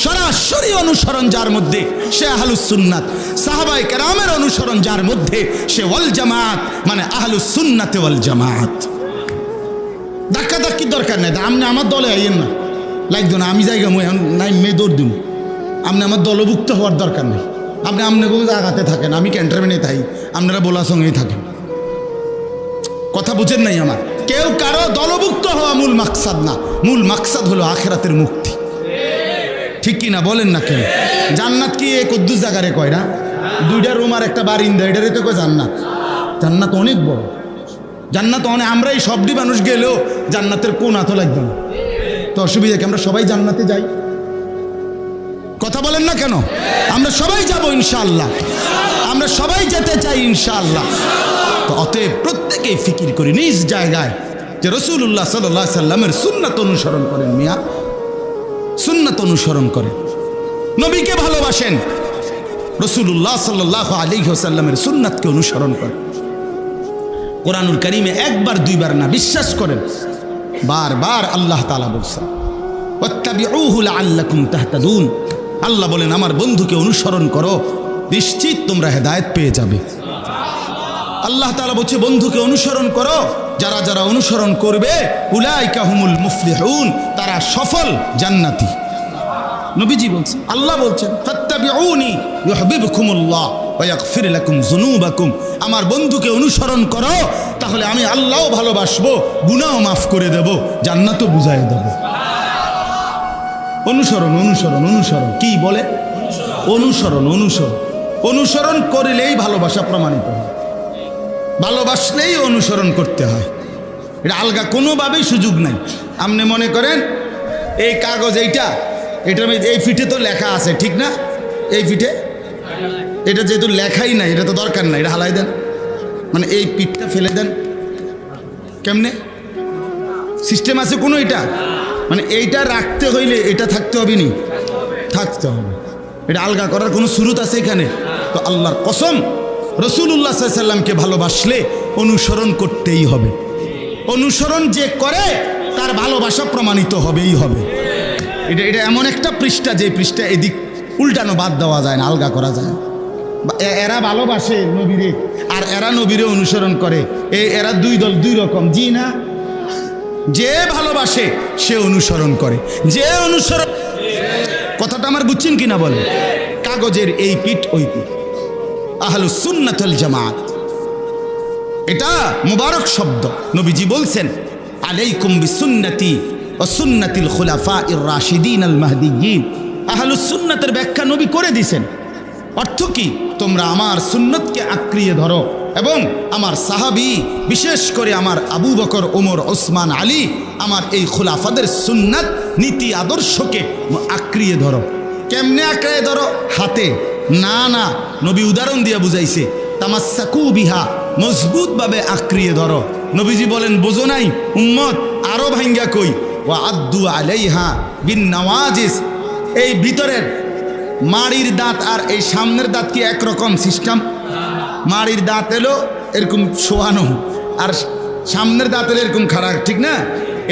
সরাসরি অনুসরণ যার মধ্যে, সে আহলুস সুন্নাত। সাহাবায়ে কেরামের অনুসরণ যার মধ্যে, সে ওয়াল জামাত মানে আহলুস সুন্নাত ওয়াল জামাত। ধাক্কা ধাক্কি দরকার নেই, আপনি আমার দলে আইয়েন না, লাগতো না, আমি জায়গা নাই মেয়ে দৌড় দিন। আপনি আমার দলভুক্ত হওয়ার দরকার নেই, আপনি আপনাকে জায়গাতে থাকেন, আমি ক্যান্টনমেন্টে থাকি, আপনারা বলার সঙ্গেই থাকেন। কথা বুঝেন নাই আমার? কেউ কারো দলভুক্ত হওয়া মূল মাকসাদ না, মূল মাকসাদ হলো আখিরাতের মুক্তি। ঠিক কি না বলেন না? কেন জান্নাত কি এই কদ্দুস জায়গারে কয় না? 2টা রুম আর একটা বারিন্দা, এটারে তো কয় জান্নাত। জান্নাত অনেক বড়, জান্নাত অনেক। আমরা এই সবটি মানুষ গেলেও জান্নাতের কোন আতো লাগবে না, তো অসুবিধা কি? আমরা সবাই জান্নাতে যাই, কথা বলেন না কেন? আমরা সবাই যাব ইনশাআল্লাহ, আমরা সবাই যেতে চাই ইনশাআল্লাহ। তো অতএব প্রত্যেকেই ফিকির করি নিজ জায়গায় যে রাসূলুল্লাহ সাল্লাল্লাহু আলাইহি সাল্লামের সুন্নাত অনুসরণ করেন। মিয়া, সুন্নাত অনুসরণ করেন, নবীকে ভালোবাসেন, রাসূলুল্লাহ সাল্লাল্লাহু আলাইহি ওয়াসাল্লামের সুন্নাতকে অনুসরণ করেন। কোরআনুল কারীমে একবার দুইবার না, বিশ্বাস করেন বারবার আল্লাহ তাআলা বলছেন, ওয়াত্তাবিউহু লাআল্লাকুম তাহতাদুন। আল্লাহ বলেন আমার বন্ধুকে অনুসরণ করো, নিশ্চিত তোমরা হেদায়েত পেয়ে যাবে। আল্লাহ তাআলা বলছে বন্ধুকে অনুসরণ করো, যারা যারা অনুসরণ করবে উলাইকা হুমুল মুফলিহুন, তারা সফল জান্নাতি। নবীজি বলছেন, আল্লাহ বলছেন ফাত্তাবিউনি ইউহিব্বুকুমুল্লাহ ওয়া ইয়াগফির লাকুম যুনুবাকুম। আমার বন্ধুকে অনুসরণ করো, তাহলে আমি আল্লাহও ভালোবাসবো, গুনাহও মাফ করে দেব, জান্নাতও বুঝাই দেব। অনুসরণ অনুসরণ অনুসরণ, কি বলে? অনুসরণ অনুসরণ অনুসরণ করলেই ভালোবাসা প্রমাণিত হয়, ভালোবাসলেই অনুসরণ করতে হয়, এটা আলগা কোনোভাবেই সুযোগ নাই। আপনি মনে করেন এই কাগজ এইটা, এটার এই ফিটে তো লেখা আছে, ঠিক না? এই ফিটে এটা যেহেতু লেখাই নাই, এটা তো দরকার নাই, এটা হালাই দেন, মানে এই পিঠটা ফেলে দেন কেমনে? সিস্টেম আছে কোনো? এটা মানে এইটা রাখতে হইলে এটা থাকতে হবে নি? থাকতে হবে। এটা আলগা করার কোনো সুরত আছে এখানে? তো আল্লাহর কসম, রাসূলুল্লাহ সাল্লাল্লাহু আলাইহি সাল্লামকে ভালোবাসলে অনুসরণ করতেই হবে। অনুসরণ যে করে তার ভালোবাসা প্রমাণিত হবেই হবে। এটা এমন একটা পৃষ্ঠা, যে পৃষ্ঠা এদিক উল্টানো বাদ দেওয়া যায় না, আলগা করা যায়। এরা ভালোবাসে নবীরে আর এরা নবীরে অনুসরণ করে, এরা দুই দল, দুই রকম। জি না? যে ভালোবাসে সে অনুসরণ করে, যে অনুসরণ, কথাটা আমার বুঝছেন কিনা বলে? কাগজের এই পিঠ ওই পিঠ, আহলুস সুন্নাত ওয়াল জামাত, এটা মুবারক শব্দ। নবীজি বলছেন, আলাইকুম বিসুন্নতি ওয়া সুন্নাতিল খুলাফাইর রাশিদিন আল মাহদিয়্যিন। আহলুস সুন্নাতের ব্যাখ্যা নবী করে দিয়েছেন। অর্থ কি? তোমরা আমার সুন্নতকে আঁকড়িয়ে ধরো এবং আমার সাহাবী, বিশেষ করে আমার আবু বকর, ওমর, ওসমান, আলী, আমার এই খুলাফাদের সুন্নাত নীতি আদর্শকে আঁকড়িয়ে ধরো। কেমনে আঁকড়িয়ে ধরো? হাতে না, না, নবী উদাহরণ দিয়ে বুঝাইছে, তামাসসাকু বিহা, মজবুতভাবে আঁকড়িয়ে ধরো। নবীজি বলেন, বোঝো নাই উম্মত? আরো ভাঙ্গা কই, ওয়া আদ্দু আলাইহা বিন নওয়াজিস। এই ভিতরের মাড়ির দাঁত আর এই সামনের দাঁত কি একরকম সিস্টেম? মাড়ির দাঁত এলো এরকম শোয়ানো, আর সামনের দাঁত এলো এরকম খাড়া, ঠিক না?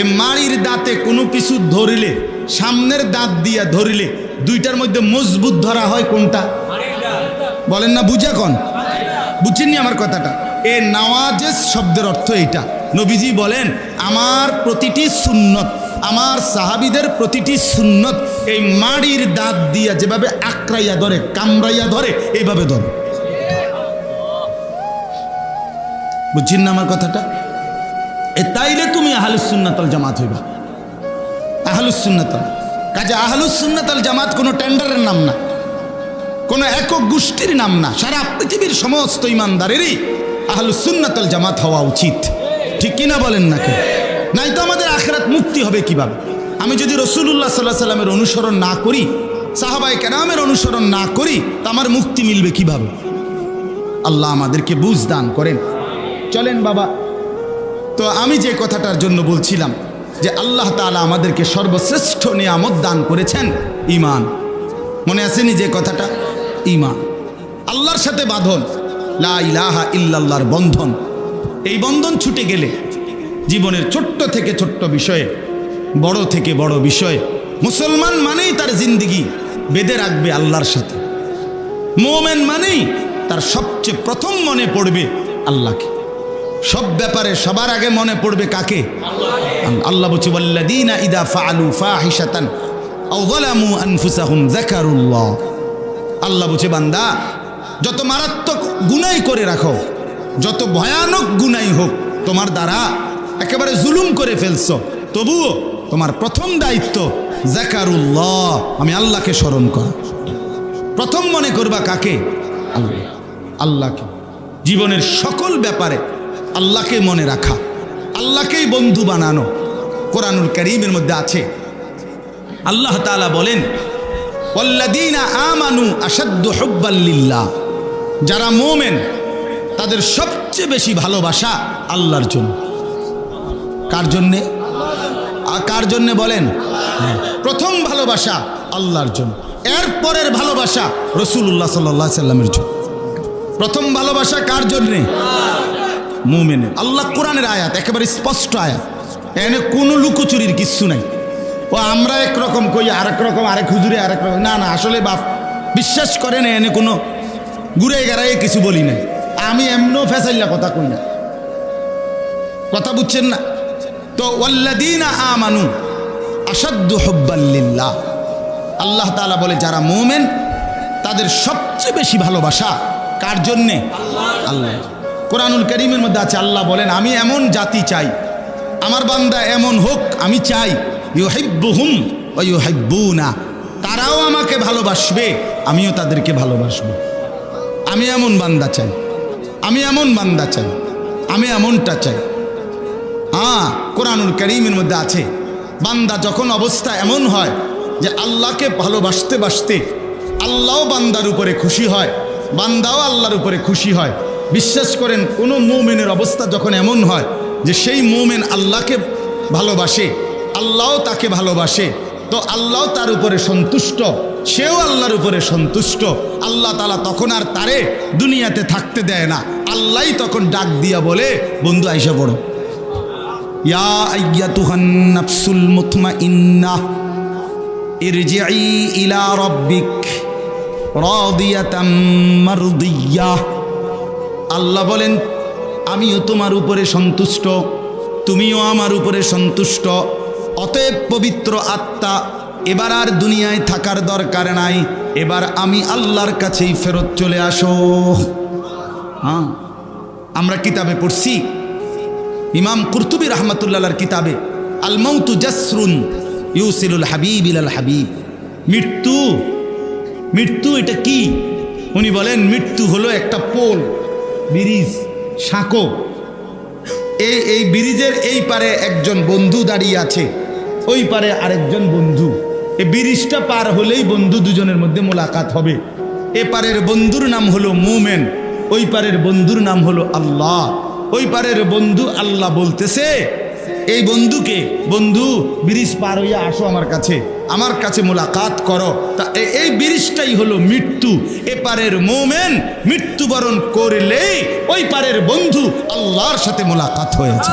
এই মাড়ির দাঁতে কোনো কিছু ধরিলে, সামনের দাঁত দিয়া ধরিলে দুইটার মধ্যে মজবুত ধরা হয় কোনটা? বলেন না, বুঝা কোন? বুঝছেননি আমার কথাটা? এ নওয়াজেস শব্দের অর্থ এইটা। নবীজি বলেন, আমার প্রতিটি সুন্নত, আমার সাহাবীদের প্রতিটি সুন্নত এই মাড়ির দাঁত দিয়া যেভাবে আঁকড়াইয়া ধরে, কামড়াইয়া ধরে, এইভাবে ধরে। বুঝছেন না আমার কথাটা? তাইলে তুমি আহলুস সুন্নাত ওয়াল জামাত হইবা। আহলুস সুন্নাত, কাজে আহলুস সুন্নাত ওয়াল জামাত কোনো টেন্ডারের নাম না, কোনো একক গোষ্ঠীর নাম না। সারা পৃথিবীর সমস্ত ইমানদারেরই আহলুস সুন্নাত ওয়াল জামাত হওয়া উচিত, ঠিক কিনা বলেন না? কেন? নাই তো আমাদের আখিরাত মুক্তি হবে কিভাবে? আমি যদি রাসূলুল্লাহ সাল্লাল্লাহু আলাইহি সাল্লামের অনুসরণ না করি, সাহাবায়ে কেরামের অনুসরণ না করি, তো আমার মুক্তি মিলবে কিভাবে? আল্লাহ আমাদেরকে বুঝ দান করেন। চলেন বাবা, তো আমি যে কথাটার জন্য বলছিলাম যে আল্লাহ তাআলা আমাদেরকে সর্বশ্রেষ্ঠ নিয়ামত দান করেছেন ঈমান। মনে আসেনি যে কথাটা? ঈমান, আল্লাহর সাথে বাঁধন, লা ইলাহা ইল্লাল্লাহর বন্ধন। এই বন্ধন ছুটে গেলে জীবনের ছোট্ট থেকে ছোট্ট বিষয়ে, বড় থেকে বড় বিষয়ে, মুসলমান মানেই তার জিন্দিগি বেঁধে রাখবে আল্লাহর সাথে। মুমিন মানেই তার সবচেয়ে প্রথম মনে পড়বে আল্লাহকে। সব ব্যাপারে সবার আগে মনে পড়বে কাকে? আল্লাহ বলছে, ওয়াল্লাযীনা ইযা ফাআলু ফাহিশাতান আও যালামু আনফুসাহুম যাকারুল্লাহ। আল্লাহ বলছে, বান্দা যত মারাত্মক গুনাহ করে রাখো, যত ভয়ানক গুনাহ হোক, তোমার দ্বারা একেবারে জুলুম করে ফেলছো, তবুও তোমার প্রথম দায়িত্ব যাকারুল্লাহ, আমি আল্লাহকে স্মরণ করা। প্রথম মনে করবা কাকে? আল্লাহ, আল্লাহকে। জীবনের সকল ব্যাপারে আল্লাহকে মনে রাখা, আল্লাহকেই বন্ধু বানানো। কোরআনুল কারীমের মধ্যে আছে, আল্লাহ তাআলা বলেন, ওয়াল্লাযীনা আমানু আশাদ্দু হুব্বাল লিল্লাহ। যারা মুমিন তাদের সবচেয়ে বেশি ভালোবাসা আল্লাহর জন্য। কার জন্যে? কার জন্যে বলেন? প্রথম ভালোবাসা আল্লাহর জন্য, এরপরের ভালোবাসা রাসূলুল্লাহ সাল্লাল্লাহু আলাইহি সাল্লামের জন্য। প্রথম ভালোবাসা কার জন্যে? মুমিনের। আল্লাহ কোরআনের আয়াত, একেবারে স্পষ্ট আয়াত, এখানে কোনো লুকোচুরির কিচ্ছু নাই। ও আমরা একরকম কই, আরেক রকম, আরেক হুজুরে আরেক রকম, না না, আসলে বাপ বিশ্বাস করেন এনে কোনো ঘুরে গেড়াই কিছু বলি নাই। আমি এমনও ফেসাইল্লা কথা কই না, কথা বুঝছেন না? তো ওয়াল্লাযীনা আমানু আশাদ্দু হুব্বাল লিল্লাহ, আল্লাহ তাআলা বলে যারা মুমিন তাদের সবচেয়ে বেশি ভালোবাসা কার জন্যে? আল্লাহ। কোরআনুল কারীমের মধ্যে আছে, আল্লাহ বলেন, আমি এমন জাতি চাই, আমার বান্দা এমন হোক, আমি চাই ইউহিব্বুহুম ওয়া ইউহিব্বুনা, তারাও আমাকে ভালোবাসবে, আমিও তাদেরকে ভালোবাসবো। আমি এমন বান্দা চাই, আমি এমন বান্দা চাই, আমি এমনটা চাই। কোরআনুল কারীমের মধ্যে আছে, বান্দা যখন অবস্থা এমন হয় যে আল্লাহকে ভালোবাসতে বাসতে আল্লাহও বান্দার উপরে খুশি হয়, বান্দাও আল্লাহর উপরে খুশি হয়, বিশ্বাস করেন কোনো মুমিনের অবস্থা যখন এমন হয় যে সেই মুমিন আল্লাহকে ভালোবাসে, আল্লাহও তাকে ভালোবাসে, তো আল্লাহ তার উপরে সন্তুষ্ট, সেও আল্লাহর উপরে সন্তুষ্ট, আল্লাহ তাআলা তখন আর তারে দুনিয়াতে থাকতে দেয় না। আল্লাহই তখন ডাক দিয়া বলে, বন্ধু আইসা পড়ো, ইয়া আইয়াতুহান নাফসুল মুতমাইন্নাহ ইরজিই ইলা রাব্বিক রাদিয়াতাম মারদিয়াহ। আল্লাহ বলেন, আমিও তোমার উপরে সন্তুষ্ট, তুমিও আমার উপরে সন্তুষ্ট, অতএব পবিত্র আত্মা, এবার আর দুনিয়ায় থাকার দরকার নাই, এবার আমি আল্লাহর কাছেই ফেরত চলে আসো। হ্যাঁ, আমরা কিতাবে পড়ছি, ইমাম কুরতুবী রাহমাতুল্লাহর কিতাবে, আল মাউতু জাসরুন ইউসিলুল হাবিব ইলাল হাবিব। মৃত্যু, মৃত্যু এটা কি? উনি বলেন মৃত্যু হলো একটা পোল, ব্রিজ, সাঁকো। এই ব্রিজের এই পারে একজন বন্ধু দাঁড়িয়ে আছে, ওই পারে আরেকজন বন্ধু। এই ব্রিজটা পার হলেই বন্ধু দুজনের মধ্যে মোলাকাত হবে। এ পারের বন্ধুর নাম হলো মুমিন, ওই পারের বন্ধুর নাম হলো আল্লাহ। ওই পারের বন্ধু আল্লাহ বলতেছে এই বন্ধুকে, বন্ধু ব্রিজ পার হইয়া আসো আমার কাছে মোলাকাত করো। তা এই ব্রিজটাই হলো মৃত্যু। এপারের মুমিন মৃত্যুবরণ করলেই ওই পারের বন্ধু আল্লাহর সাথে মোলাকাত হয়েছে।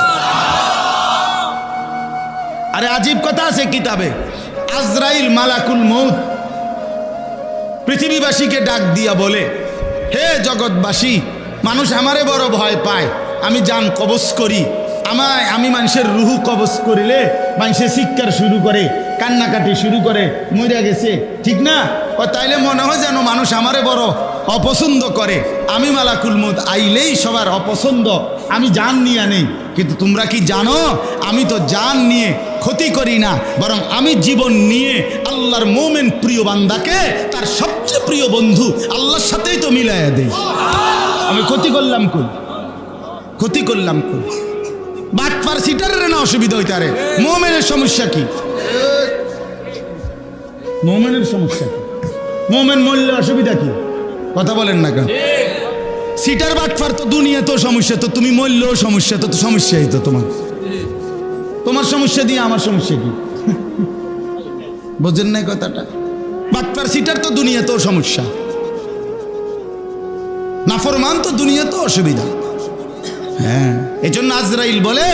আরে আজীব কথা আছে কিতাবে, আজরাইল মালাকুল মউত পৃথিবীবাসীকে ডাক দিয়া বলে, হে জগৎবাসী, মানুষ আমারে বড় ভয় পায়, আমি জান কবজ করি, আমি মানুষের রুহু কবজ করিলে মানুষের চিৎকার শুরু করে, কান্নাকাটি শুরু করে, মরে গেছে, ঠিক না? তাইলে মনে হয় যেন মানুষ আমারে বড় অপছন্দ করে। আমি মালাকুল মউত আইলেই সবার অপছন্দ, আমি জান নিয়ে নেই। কিন্তু তোমরা কি জানো, আমি তো জান নিয়ে ক্ষতি করি না, বরং আমি জীবন নিয়ে আল্লাহর মুমিন প্রিয় বান্দাকে তার সবচেয়ে প্রিয় বন্ধু আল্লাহর সাথেই তো মিলাইয়া দেই। আমি ক্ষতি করলাম কই? ক্ষতি করলাম কই? বাটপার সিটারের না অসুবিধা হইতারে, মুমিনের সমস্যা কি? মুমিনের সমস্যা কি? মুমিন মরলে অসুবিধা কি? কথা বলেন না কেন? সিটার বাটপার তো দুনিয়া তো সমস্যা, তো তুমি মরলেও সমস্যা, তো সমস্যাই তো তোমার সমস্যা দিয়ে আমার সমস্যা কি? বোঝেন না কথাটা? বাটপার সিটার তো দুনিয়াতেও সমস্যা, নাফরমান তো দুনিয়াতেও অসুবিধা। হ্যাঁ, এই জন্য আজরাইল বলে,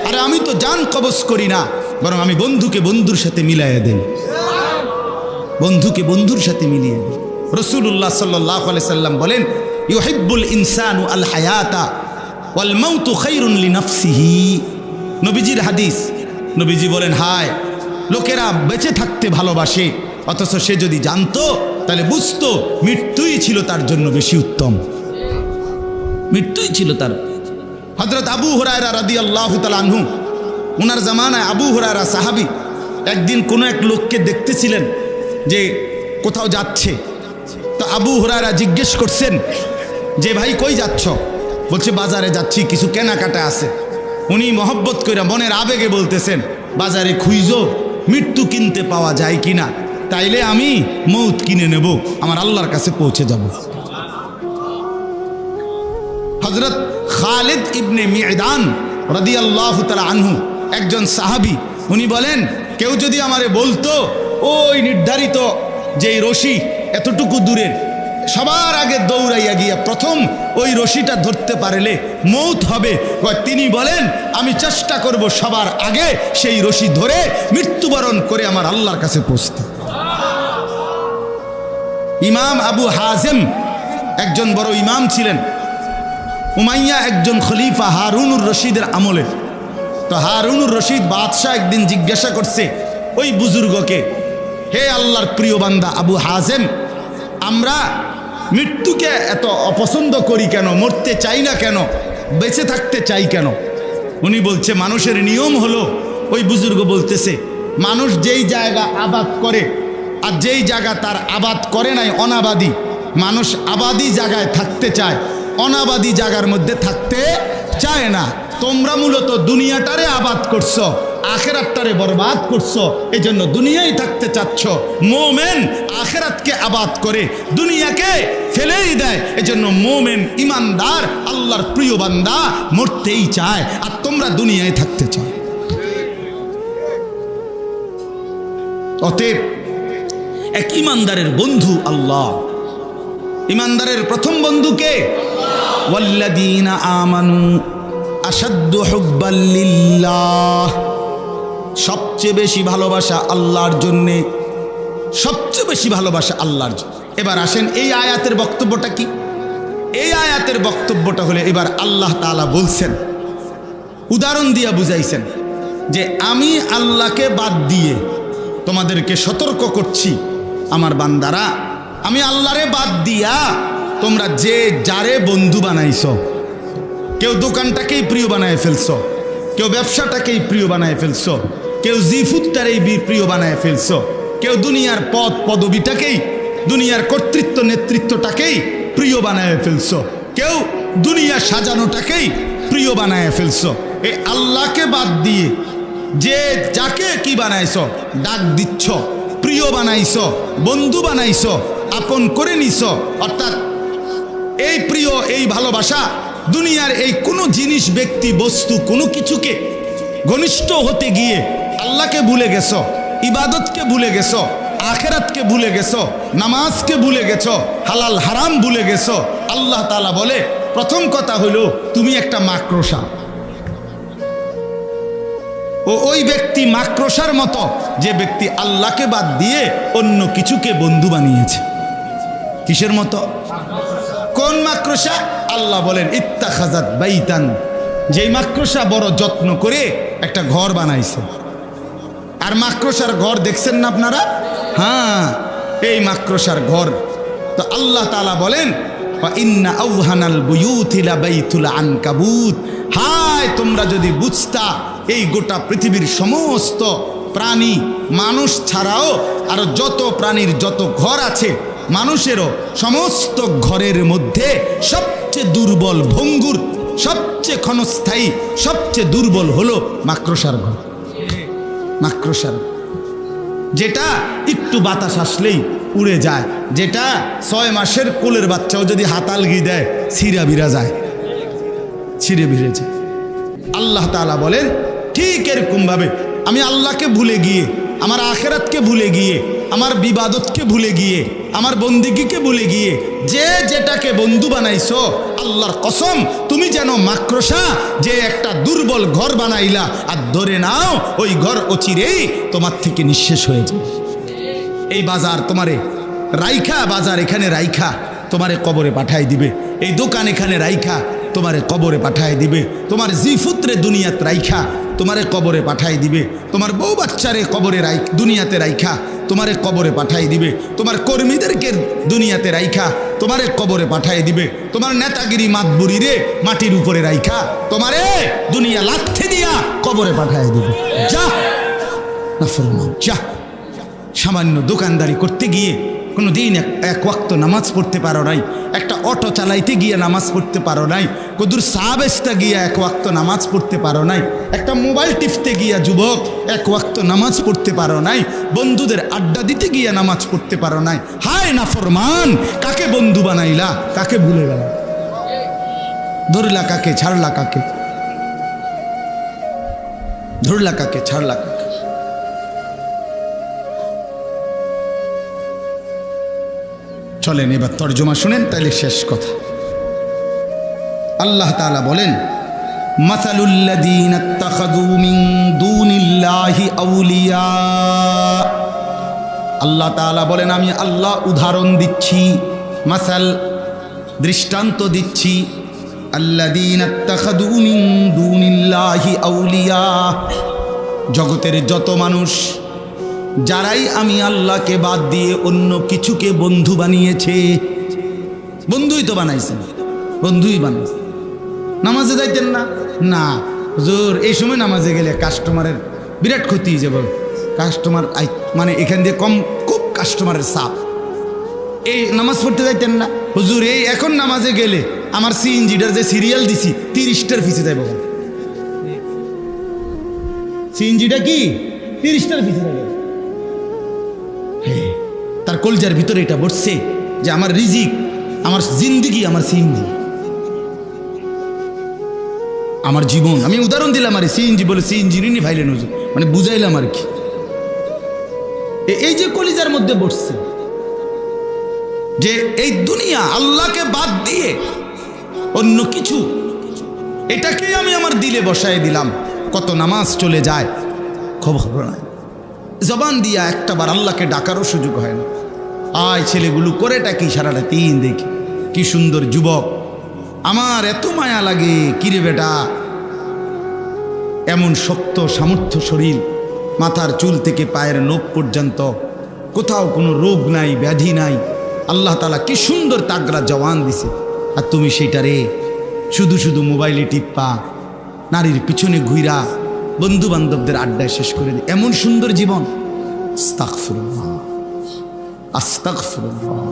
আরে আমি তো জান কবজ করি না, বরং আমি বন্ধুকে বন্ধুর সাথে মিলাইয়া দেই, বন্ধুকে বন্ধুর সাথে মিলিয়ে দেই। রাসূলুল্লাহ সাল্লাল্লাহু আলাইহি সাল্লাম বলেন, ইউহিব্বুল ইনসানু আল হায়াতা ওয়াল মাউতু খায়রুন লিনাফসিহি। নবীজির হাদিস, নবীজি বলেন, হায় লোকেরা বেঁচে থাকতে ভালোবাসে, অথচ সে যদি জানতো তাহলে বুঝতো মৃত্যুই ছিল তার জন্য বেশি উত্তম, মৃত্যুই ছিল তার। হযরত আবু হুরায়রা রাদিয়াল্লাহু তাআলা আনহু, ওনার জামানায় আবু হুরায়রা সাহাবী, একদিন কোনো এক লোককে দেখতেছিলেন যে কোথাও যাচ্ছে। তো আবু হুরায়রা জিজ্ঞেস করছেন যে ভাই কই যাচ্ছ? বলছে বাজারে যাচ্ছি, কিছু কেনাকাটা আছে। উনি মহব্বত করে মনের আবেগে বলতেছেন, বাজারে খুঁজো মৃত্যু কিনতে পাওয়া যায় কিনা, তাইলে আমি মৌত কিনে নেব, আমার আল্লাহর কাছে পৌঁছে যাব। হযরত খালিদ ইবনে মি'দান রাদিয়াল্লাহু তাআলা আনহু, একজন সাহাবী, উনি বলেন, কেউ যদি আমারে বলতো ওই নির্ধারিত যেই রশি এতটুকু দূরের, সবার আগে দৌড়াইয়া গিয়া প্রথম ওই রশিটা ধরতে পারলে মৌত হবে, তিনি বলেন আমি চেষ্টা করব সবার আগে সেই রশি ধরে মৃত্যুবরণ করে আমার আল্লাহর কাছে পৌঁছতে। ইমাম আবু হাজেম একজন বড় ইমাম ছিলেন, উমাইয়া একজন খলিফা হারুনুর রশিদের আমলে। তো হারুনুর রশিদ বাদশাহ একদিন জিজ্ঞাসা করছে ওই বুজুর্গকে, হে আল্লাহর প্রিয় বান্দা আবু হাজেম, আমরা মৃত্যুকে এত অপছন্দ করি কেন, মরতে চাই না কেন, বেঁচে থাকতে চাই কেন? উনি বলছে মানুষের নিয়ম হলো, ওই বুজুর্গ বলতেছে, মানুষ যেই জায়গা আবাদ করে আর যেই জায়গা তার আবাদ করে নাই অনাবাদী, মানুষ আবাদী জায়গায় থাকতে চায়, অনাবাদী জায়গার মধ্যে থাকতে চায় না। তোমরা মূলত দুনিয়াটারে আবাদ করছো, আখেরাতটারে বরবাদ করছো, এই জন্য দুনিয়ায় থাকতে চাচ্ছ। মোমেন আখেরাতকে আবাদ করে দুনিয়াকে ফেলেই দেয়। এই জন্য মোমেন ইমানদার আল্লাহর প্রিয় বান্দা মরতেই চায়, আর তোমরা দুনিয়ায় থাকতে চাও। অতএব এক ইমানদারের বন্ধু আল্লাহ। ইমানদারের প্রথম বন্ধুকে ওয়াল্লাযীনা আমানু আশাদ্দু হুব্বাল লিল্লাহ, সবচেয়ে বেশি ভালোবাসা আল্লাহর জন্যে, সবচেয়ে বেশি ভালোবাসা আল্লাহর জন্য। এবার আসেন এই আয়াতের বক্তব্যটা কি? এই আয়াতের বক্তব্যটা হলে এবার আল্লাহ তাআলা বলছেন, উদাহরণ দিয়া বুঝাইছেন যে আমি আল্লাহকে বাদ দিয়ে তোমাদেরকে সতর্ক করছি আমার বান্দারা, আমি আল্লাহরে বাদ দিয়া তোমরা যে যারে বন্ধু বানাইছো, কেউ দোকানটাকেই প্রিয় বানায় ফেলছো, কেউ ব্যবসাটাকেই প্রিয় বানায় ফেলছো, কেউ জিফুতটারেই প্রিয় বানায় ফেলছো, কেউ দুনিয়ার পদ পদবিটাকেই, দুনিয়ার কর্তৃত্ব নেতৃত্বটাকেই প্রিয় বানায় ফেলছো, কেউ দুনিয়া সাজানোটাকেই প্রিয় বানায় ফেলছো। এই আল্লাহকে বাদ দিয়ে যে যাকে কি বানাইছো, ডাক দিচ্ছ, প্রিয় বানাইছো, বন্ধু বানাইছো, আপন করে নিছো, অর্থাৎ এই প্রিয়, এই ভালোবাসা দুনিয়ার এই কোনো জিনিস, ব্যক্তি, বস্তু, কোনো কিছুকে ঘনিষ্ঠ হতে গিয়ে আল্লাহকে ভুলে গেছো, ইবাদতকে ভুলে গেছো, আখেরাতকে ভুলে গেছো, নামাজকে ভুলে গেছো, হালাল হারাম ভুলে গেছো। আল্লাহ তাআলা বলে প্রথম কথা হলো তুমি একটা মাকড়সা। ওই ব্যক্তি মাকড়সার মতো যে ব্যক্তি আল্লাহকে বাদ দিয়ে অন্য কিছুকে বন্ধু বানিয়েছে। কিসের মতো? কোন মাকড়সা? আল্লাহ বলেন ইত্তাখাযাত বাইতান, যেই মাকড়সা বড় যত্ন করে একটা ঘর বানাইছে। আর মাকড়সার ঘর দেখছেন না আপনারা? হ্যাঁ, এই মাকড়সার ঘর। তো আল্লাহ তাআলা বলেন ইন্না আওহানাল বুয়ুতি লাবাইতুল আনকাবুত, হায় তোমরা যদি বুঝতা এই গোটা পৃথিবীর সমস্ত প্রাণী, মানুষ ছাড়াও আরো যত প্রাণীর যত ঘর আছে, মানুষেরও সমস্ত ঘরের মধ্যে সবচেয়ে দুর্বল, ভঙ্গুর, সবচেয়ে ক্ষণস্থায়ী, সবচেয়ে দুর্বল হলো মাকড়সার ঘর। মাকড়সার, যেটা একটু বাতাস আসলেই উড়ে যায়, যেটা 6 মাসের কোলের বাচ্চাও যদি হাতালগি দেয় ছিঁড়া বিরা যায়, ছিঁড়ে ভিড়ে যায়। আল্লাহ তাআলা বলেন ঠিক এরকম ভাবে আমি আল্লাহকে ভুলে গিয়ে, আমার আখেরাতকে ভুলে গিয়ে, আমার বিবাদতকে ভুলে গিয়ে, আমার বন্দিগিকে ভুলে গিয়ে যে যেটাকে বন্ধু বানাইছো, আল্লাহর কসম তুমি যেন মাকড়সা যে একটা দুর্বল ঘর বানাইলা, আর ধরে নাও ওই ঘর অচিরেই তোমার থেকে নিঃশেষ হয়ে যাবে। এই বাজার তোমারে রাইখা, বাজার এখানে রাইখা তোমারে কবরে পাঠাই দিবে, এই দোকান এখানে রাইখা তোমারে কবরে পাঠাই দিবে, তোমার জিফুত্রে দুনিয়াতে রাইখা তোমারে কবরে পাঠাই দিবে, তোমার বউ বাচ্চারে কবরে দুনিয়াতে রাইখা তোমারে কবরে পাঠাই দিবে, তোমার কর্মীদেরকে দুনিয়াতে রাইখা তোমারে কবরে পাঠাই দিবে, তোমার নেতাগিরি মাতবুরি রে মাটির উপরে রাইখা তোমারে দুনিয়া লাথি দিয়া কবরে পাঠাই দিবে। যা নাফরমান, যা। সামান্য দোকানদারি করতে গিয়ে কোনো দিন এক ওয়াক্ত নামাজ পড়তে পারো নাই, একটা অটো চালাইতে গিয়ে নামাজ পড়তে পারো নাই, কদুর চা বেচতে গিয়ে এক ওয়াক্ত নামাজ পড়তে পারো নাই, একটা মোবাইল টিপতে গিয়া যুবক এক ওয়াক্ত নামাজ পড়তে পারো নাই, বন্ধুদের আড্ডা দিতে গিয়ে নামাজ পড়তে পারো নাই। হায় নাফরমান, কাকে বন্ধু বানাইলা, কাকে ভুলে গেল, ধরলা কাকে, ছাড়লা কাকে, ধরলা কাকে, ছাড়লা কাকে। চলেন এবার তর্জমা শুনেন, তাইলে শেষ কথা। আল্লাহ তাআলা বলেন মাসালুল্লাযীনা ইত্তাখাযু মিন দুনিল্লাহি আউলিয়া, আল্লাহ তাআলা বলেন আমি আল্লাহ উদাহরণ দিচ্ছি, মাসাল দৃষ্টান্ত দিচ্ছি, আল্লাযীনা ইত্তাখাযু মিন দুনিল্লাহি আউলিয়া, জগতের যত মানুষ যারাই আমি আল্লাহকে বাদ দিয়ে অন্য কিছুকে বন্ধু বানিয়েছে, বন্ধুই তো বানাইছেন, বন্ধুই বানাইছে। নামাজে যাইতেন না, না হুজুর এই সময় নামাজে গেলে কাস্টমারের বিরাট ক্ষতি হয়ে যাবে, কাস্টমার মানে এখান দিয়ে খুব কাস্টমারের চাপ, এই নামাজ পড়তে যাইতেন না হুজুর, এই এখন নামাজে গেলে আমার সিএনজিটার যে সিরিয়াল দিছি 30টার পিছিয়ে যাইব, সিএনজিটা কি 30টার পিছনে গেল। তার কলজার ভিতরে এটা বসছে যে আমার রিজিক, আমার জিন্দিগি, আমার সিএনজি, আমার জীবন। আমি উদাহরণ দিলাম আর সিএনজি বলে সিএনজি নি ফাইলেন হুজুর, মানে বুঝাইলাম আর কি। এই যে কলিজার মধ্যে বসছে যে এই দুনিয়া আল্লাহকে বাদ দিয়ে অন্য কিছু, এটাকে আমি আমার দিলে বসায় দিলাম। কত নামাজ চলে যায় খবর নাই, জবান দিয়া একটাবার আল্লাহকে ডাকারও সুযোগ হয় না। আয় ছেলেগুলো করেটা কি সারাটা দিন দেখি, কি সুন্দর যুবক, আমার এত মায়া লাগে। কিরে বেটা, এমন শক্ত সামর্থ্য শরীর, মাথার চুল থেকে পায়ের নখ পর্যন্ত কোথাও কোনো রোগ নাই, ব্যাধি নাই। আল্লাহ তাআলা কি সুন্দর তাগড়া জওয়ান দিছে, আর তুমি সেইটারে শুধু শুধু মোবাইলে টিপ্পা, নারীর পিছনে ঘুইরা, বন্ধু বান্ধবদের আড্ডায় শেষ করে দিই। এমন সুন্দর জীবন, আস্তাগফিরুল্লাহ, আস্তাগফিরুল্লাহ।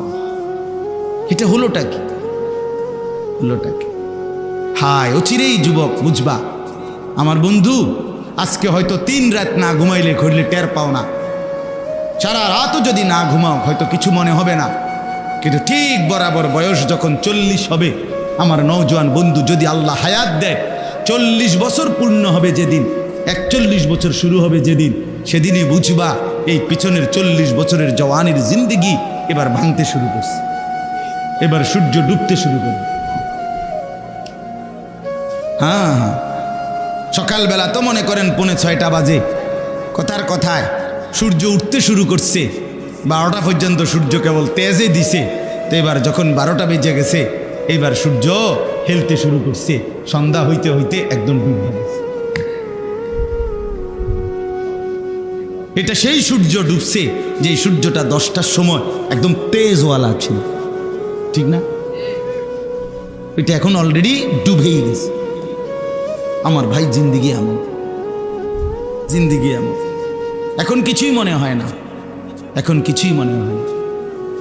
এটা হলোটা কি? হলোটা কি? হায় অচিরেই যুবক বুঝবা। আমার বন্ধু আজকে হয়তো 3 রাত না ঘুমাইলে ঘুরলে টের পাও না, সারা রাতও যদি না ঘুমাও হয়তো কিছু মনে হবে না, কিন্তু ঠিক বরাবর বয়স যখন 40 হবে, আমার নওজোয়ান বন্ধু, যদি আল্লাহ হায়াত দেয়, 40 বছর পূর্ণ হবে যেদিন, 41 বছর শুরু হবে যেদিন, সেদিনই বুঝবা এই পিছনের 40 বছরের জওয়ানির জিন্দেগি এবার ভাঙতে শুরু করছে, এবার সূর্য ডুবতে শুরু করবে। হ্যাঁ হ্যাঁ, সকালবেলা তো মনে করেন 5:45 বাজে, কথার কথায় সূর্য উঠতে শুরু করছে, 12টা পর্যন্ত সূর্য কেবল তেজে দিছে। তো এবার যখন 12টা বেজে গেছে, এবার সূর্য হেলতে শুরু করছে, সন্ধ্যা হইতে হইতে একদম ডুবে গেছে। এটা সেই সূর্য ডুবছে যে সূর্যটা 10টার সময় একদম তেজওয়ালা ছিল, ঠিক না? এটা এখন অলরেডি ডুবেই গেছে। আমার ভাই জিন্দিগি এমন, জিন্দিগি এমন। এখন কিছুই মনে হয় না, এখন কিছুই মনে হয় না।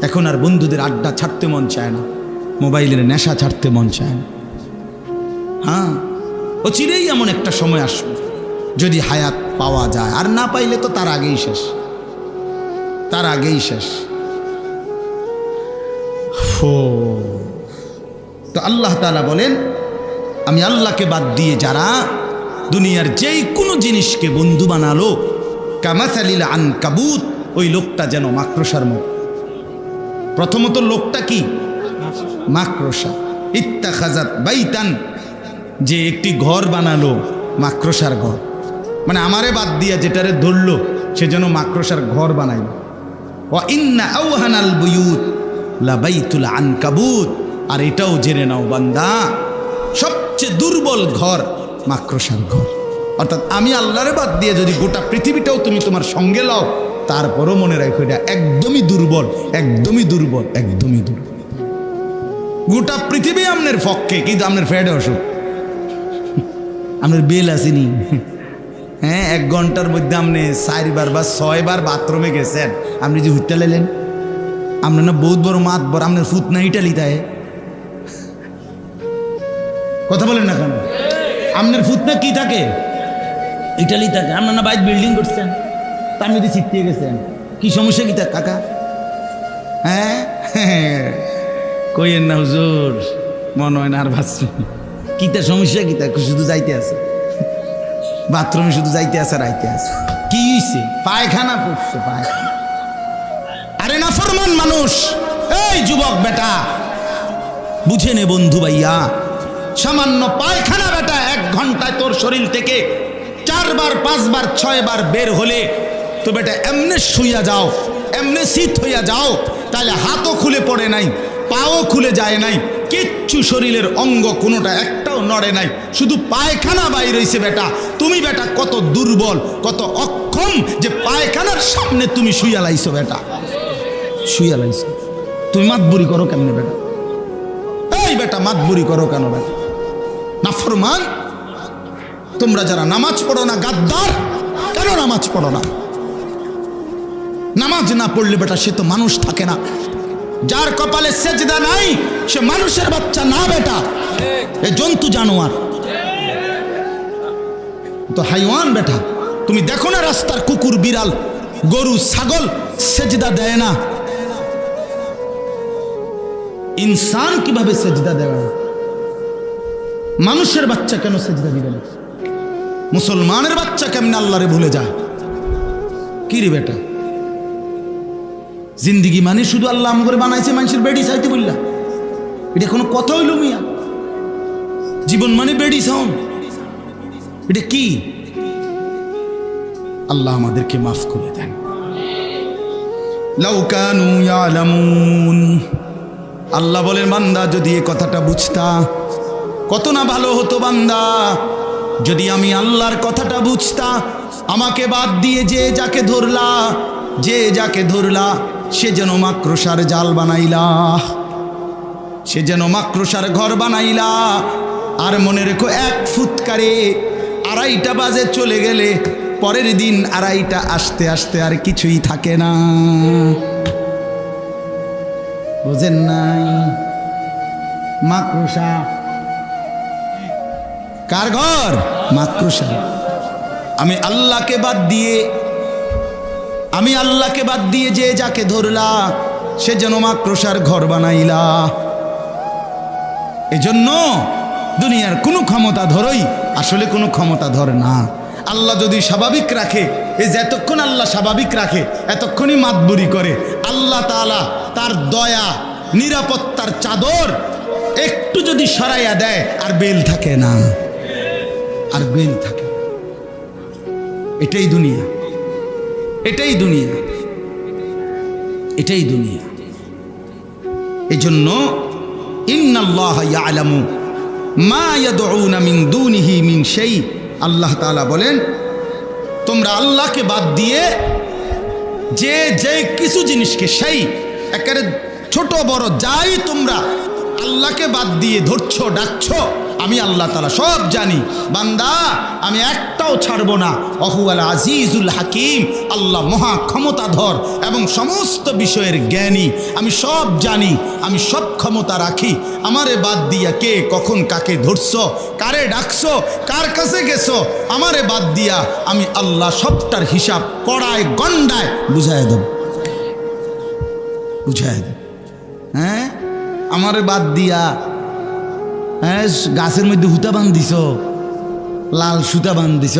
এখন আর বন্ধুদের আড্ডা ছাড়তে মন চায় না, মোবাইলের নেশা ছাড়তে মন চায় না। হ্যাঁ, অচিরেই এমন একটা সময় আসবে যদি হায়াত পাওয়া যায়, আর না পাইলে তো তার আগেই শেষ, তার আগেই শেষ। তো আল্লাহ তাআলা বলেন, আমি আল্লাহকে বাদ দিয়ে যারা দুনিয়ার যেই কোনো জিনিসকে বন্ধু বানালো, কামাসালিল আনকাবুত, ওই লোকটা যেন মাকড়সার মতো। প্রথমত লোকটা কি? মাকড়সা। ইত্তাখাযাত বাইতান, যে একটি ঘর বানালো, মাকড়সার ঘর, মানে আমারে বাদ দিয়া যেটারে ধরলো সে যেন মাকড়সার ঘর বানাইল। ওয়া ইন্না আওহানাল বুয়ুত লাবাইতুল আনকাবুত, আর এটাও জেনে নাও বান্দা, সবচেয়ে দুর্বল ঘর মাকড়সার ঘর। অর্থাৎ আমি আল্লাহরে বাদ দিয়ে যদি গোটা পৃথিবীটাও তুমি তোমার সঙ্গে লাও, তারপরও মনে রাখো এটা একদমই দুর্বল, একদমই দুর্বল, একদমই দুর্বল। গোটা পৃথিবী আপনার পক্ষে, কিন্তু আপনার ফ্যাটে অসুখ, আপনার বেল আসেনি। হ্যাঁ, 1 ঘন্টার মধ্যে আপনি 4 বার বা 6 বার বাথরুমে গেছেন, আপনি যে হুট্টা লাইলেন, আপনার না বহুত বড় মাত বড়, আপনার ফুট না ইটালিতায়। কথা বলেন না কেন? আপনার ফুট না কি থাকে? ইটালি থাকে। আপনার না বাইক বিল্ডিং করছেন, তার মধ্যে ছিটিয়ে গেছেন, কি সমস্যা কি তার কাকা? হ্যাঁ, কইেন না হুজুর, মনে হয় না আর ভাবছি কি তার সমস্যা, কি তার শুধু যাইতে আছে বাথরুমে, শুধু যাইতে আছে আর আইতে আছে। কি হইছে? পায়খানা পড়ছে, পায়খানা। আরে নাফরমান মানুষ, এই যুবক বেটা, বুঝে নে বন্ধু ভাইয়া, সামান্য পায়খানা বেটা 1 ঘন্টায় তোর শরীর থেকে 4 বার 5 বার 6 বার বের হলে তো বেটা এমনে শুইয়া যাও, এমনে শীত হইয়া যাও, তাহলে হাতও খুলে পড়ে নাই, পাও খুলে যায় নাই, কিচ্ছু শরীরের অঙ্গ কোনোটা একটাও নড়ে নাই, শুধু পায়খানা বাইর হইছে। বেটা তুমি বেটা কত দুর্বল, কত অক্ষম যে পায়খানার সামনে তুমি শুইয়া লাইছো। বেটা শুইয়া লাইছো, তুমি মাতবুরি করো কেমনে বেটা? এই বেটা মাতবুরি করো কেন বেটা? নাফরমান, তোমরা যারা নামাজ পড়ো না, গাদ্দার, কেন নামাজ পড়ো না? নামাজ না পড়লে বেটা সে তো মানুষ থাকে না। যার কপালে সেজদা নাই সে মানুষের বাচ্চা না বেটা, এ জন্তু জানোয়ার, তো হাইওয়ান বেটা। তুমি দেখো না রাস্তার কুকুর বিড়াল গরু ছাগল সেজদা দেয় না, ইনসান কিভাবে সেজদা দেয় না? মানুষের বাচ্চা কেন সেজদা দিবে না? মুসলমানের বাচ্চা কেমনে আল্লাহরে ভুলে যায়? কি রে বেটা, জিন্দিগি মানে শুধু আল্লাহ আম করে বানাইছে মানুষের বেডি চাইতে বললা? এটা কোনো কথা হইল মিয়া? জীবন মানে বেডি সাউন, এটা কি? আল্লাহ আমাদেরকে মাফ করে দেন। লাউ কানু ইয়ালামুন, আল্লাহ বলেন বান্দা যদি এই কথাটা বুঝতা কত না ভালো হতো বান্দা। যদি আমি আল্লাহর কথাটা বুঝতা, আমাকে বাদ দিয়ে যে যাকে ধরলা সে যেন মাকড়সার জাল বানাইলা, সে যেন মাকড়সার ঘর বানাইলা। আর মনে রেখো, 1 ফুৎকারে 2:30 বাজে চলে গেলে পরের দিন 2:30 আসতে আসতে আর কিছুই থাকে না। বুঝেন নাই? মাকড়সা কার ঘর? মাকড়সা। আমি আল্লাহকে বাদ দিয়ে যে যাকে ধরলা সে যেন মাকড়সার ঘর বানাইলা। এজন্য দুনিয়ার কোনো ক্ষমতা ধরই আসলে কোনো ক্ষমতা ধর না। আল্লাহ যদি স্বাভাবিক রাখে, এই যে এতক্ষণ আল্লাহ স্বাভাবিক রাখে, এতক্ষণই মাতবুরি করে, আল্লাহ তাআলা তার দয়া নিরাপত্তার চাদর একটু যদি সরাইয়া দেয় আর বেল থাকে না, আর বেল থাকে। এটাই দুনিয়া, এটাই দুনিয়া, এটাই দুনিয়া। এজন্য ইন্নাল্লাহা ইয়ালামু মা ইয়াদউনা মিন দুনিহি মিন শাই, আল্লাহ তাআলা বলেন তোমরা আল্লাহকে বাদ দিয়ে যে কিছু জিনিসকে, সেই একেবারে ছোট বড় যাই তোমরা আল্লাহকে বাদ দিয়ে ধরছো ডাকছো, আমি আল্লাহ তাআলা সব জানি বান্দা, আমি একটাও ছাড়বো না। ওহুয়াল আজিজুল হাকিম, আল্লাহ মহা ক্ষমতাধর এবং সমস্ত বিষয়ের জ্ঞানী। আমি সব জানি, আমি সব ক্ষমতা রাখি। আমারে বাদ দিয়া কে কখন কাকে ধরছো, কারে ডাকছো, কার কাছে গেছো, আমারে বাদ দিয়া আমি আল্লাহ সবটার হিসাব কড়ায় গন্ডায় বুঝায় দেব, বুঝায় দেব। হ্যাঁ, আমারে বাদ দিয়া হ্যাঁ গাছের মধ্যে হুতা বান্ধিছ, লাল সুতা বান্ধিছ,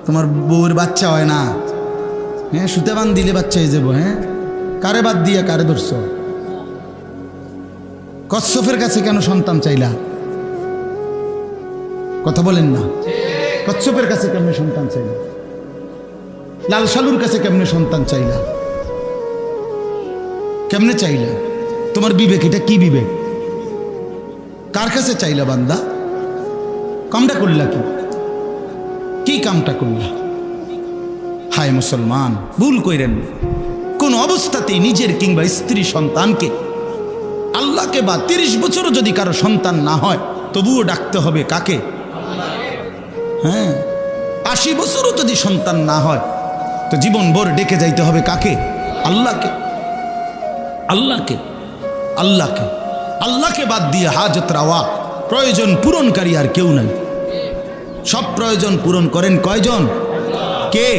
তোমার বউর বাচ্চা হয় না, হ্যাঁ সুতা বান দিলে বাচ্চা হয়ে যাবো। হ্যাঁ, কারে বাদ দিয়া কারে ধরছ? কচ্ছপের কাছে কেন সন্তান চাইলা? কথা বলেন না। কচ্ছপের কাছে কেমনে সন্তান চাইলা? লাল শালুর কাছে কেমনে সন্তান চাইলা? কেমনে চাইলা? তোমার বিবেক এটা কি বিবেক? কার কাছে চাইলা বান্দা? কামটা করলা কি কামটা করলা? হায় মুসলমান, ভুল কইরেন। কোন অবস্থাতেই নিজের কিংবা স্ত্রী সন্তানকে আল্লাহকে বা 30 বছরও যদি কারো সন্তান না হয় তবুও ডাকতে হবে কাকে? হ্যাঁ, 80 বছরও যদি সন্তান না হয় তো জীবন ভর ডেকে যাইতে হবে কাকে? আল্লাহকে, আল্লাহকে, আল্লাহকে। আল্লাহকে বাদ দিয়ে হাজত রাওয়া, প্রয়োজন পূরণকারী আর কেউ নাই। সব প্রয়োজন পূরণ করেন কয়জন? কে?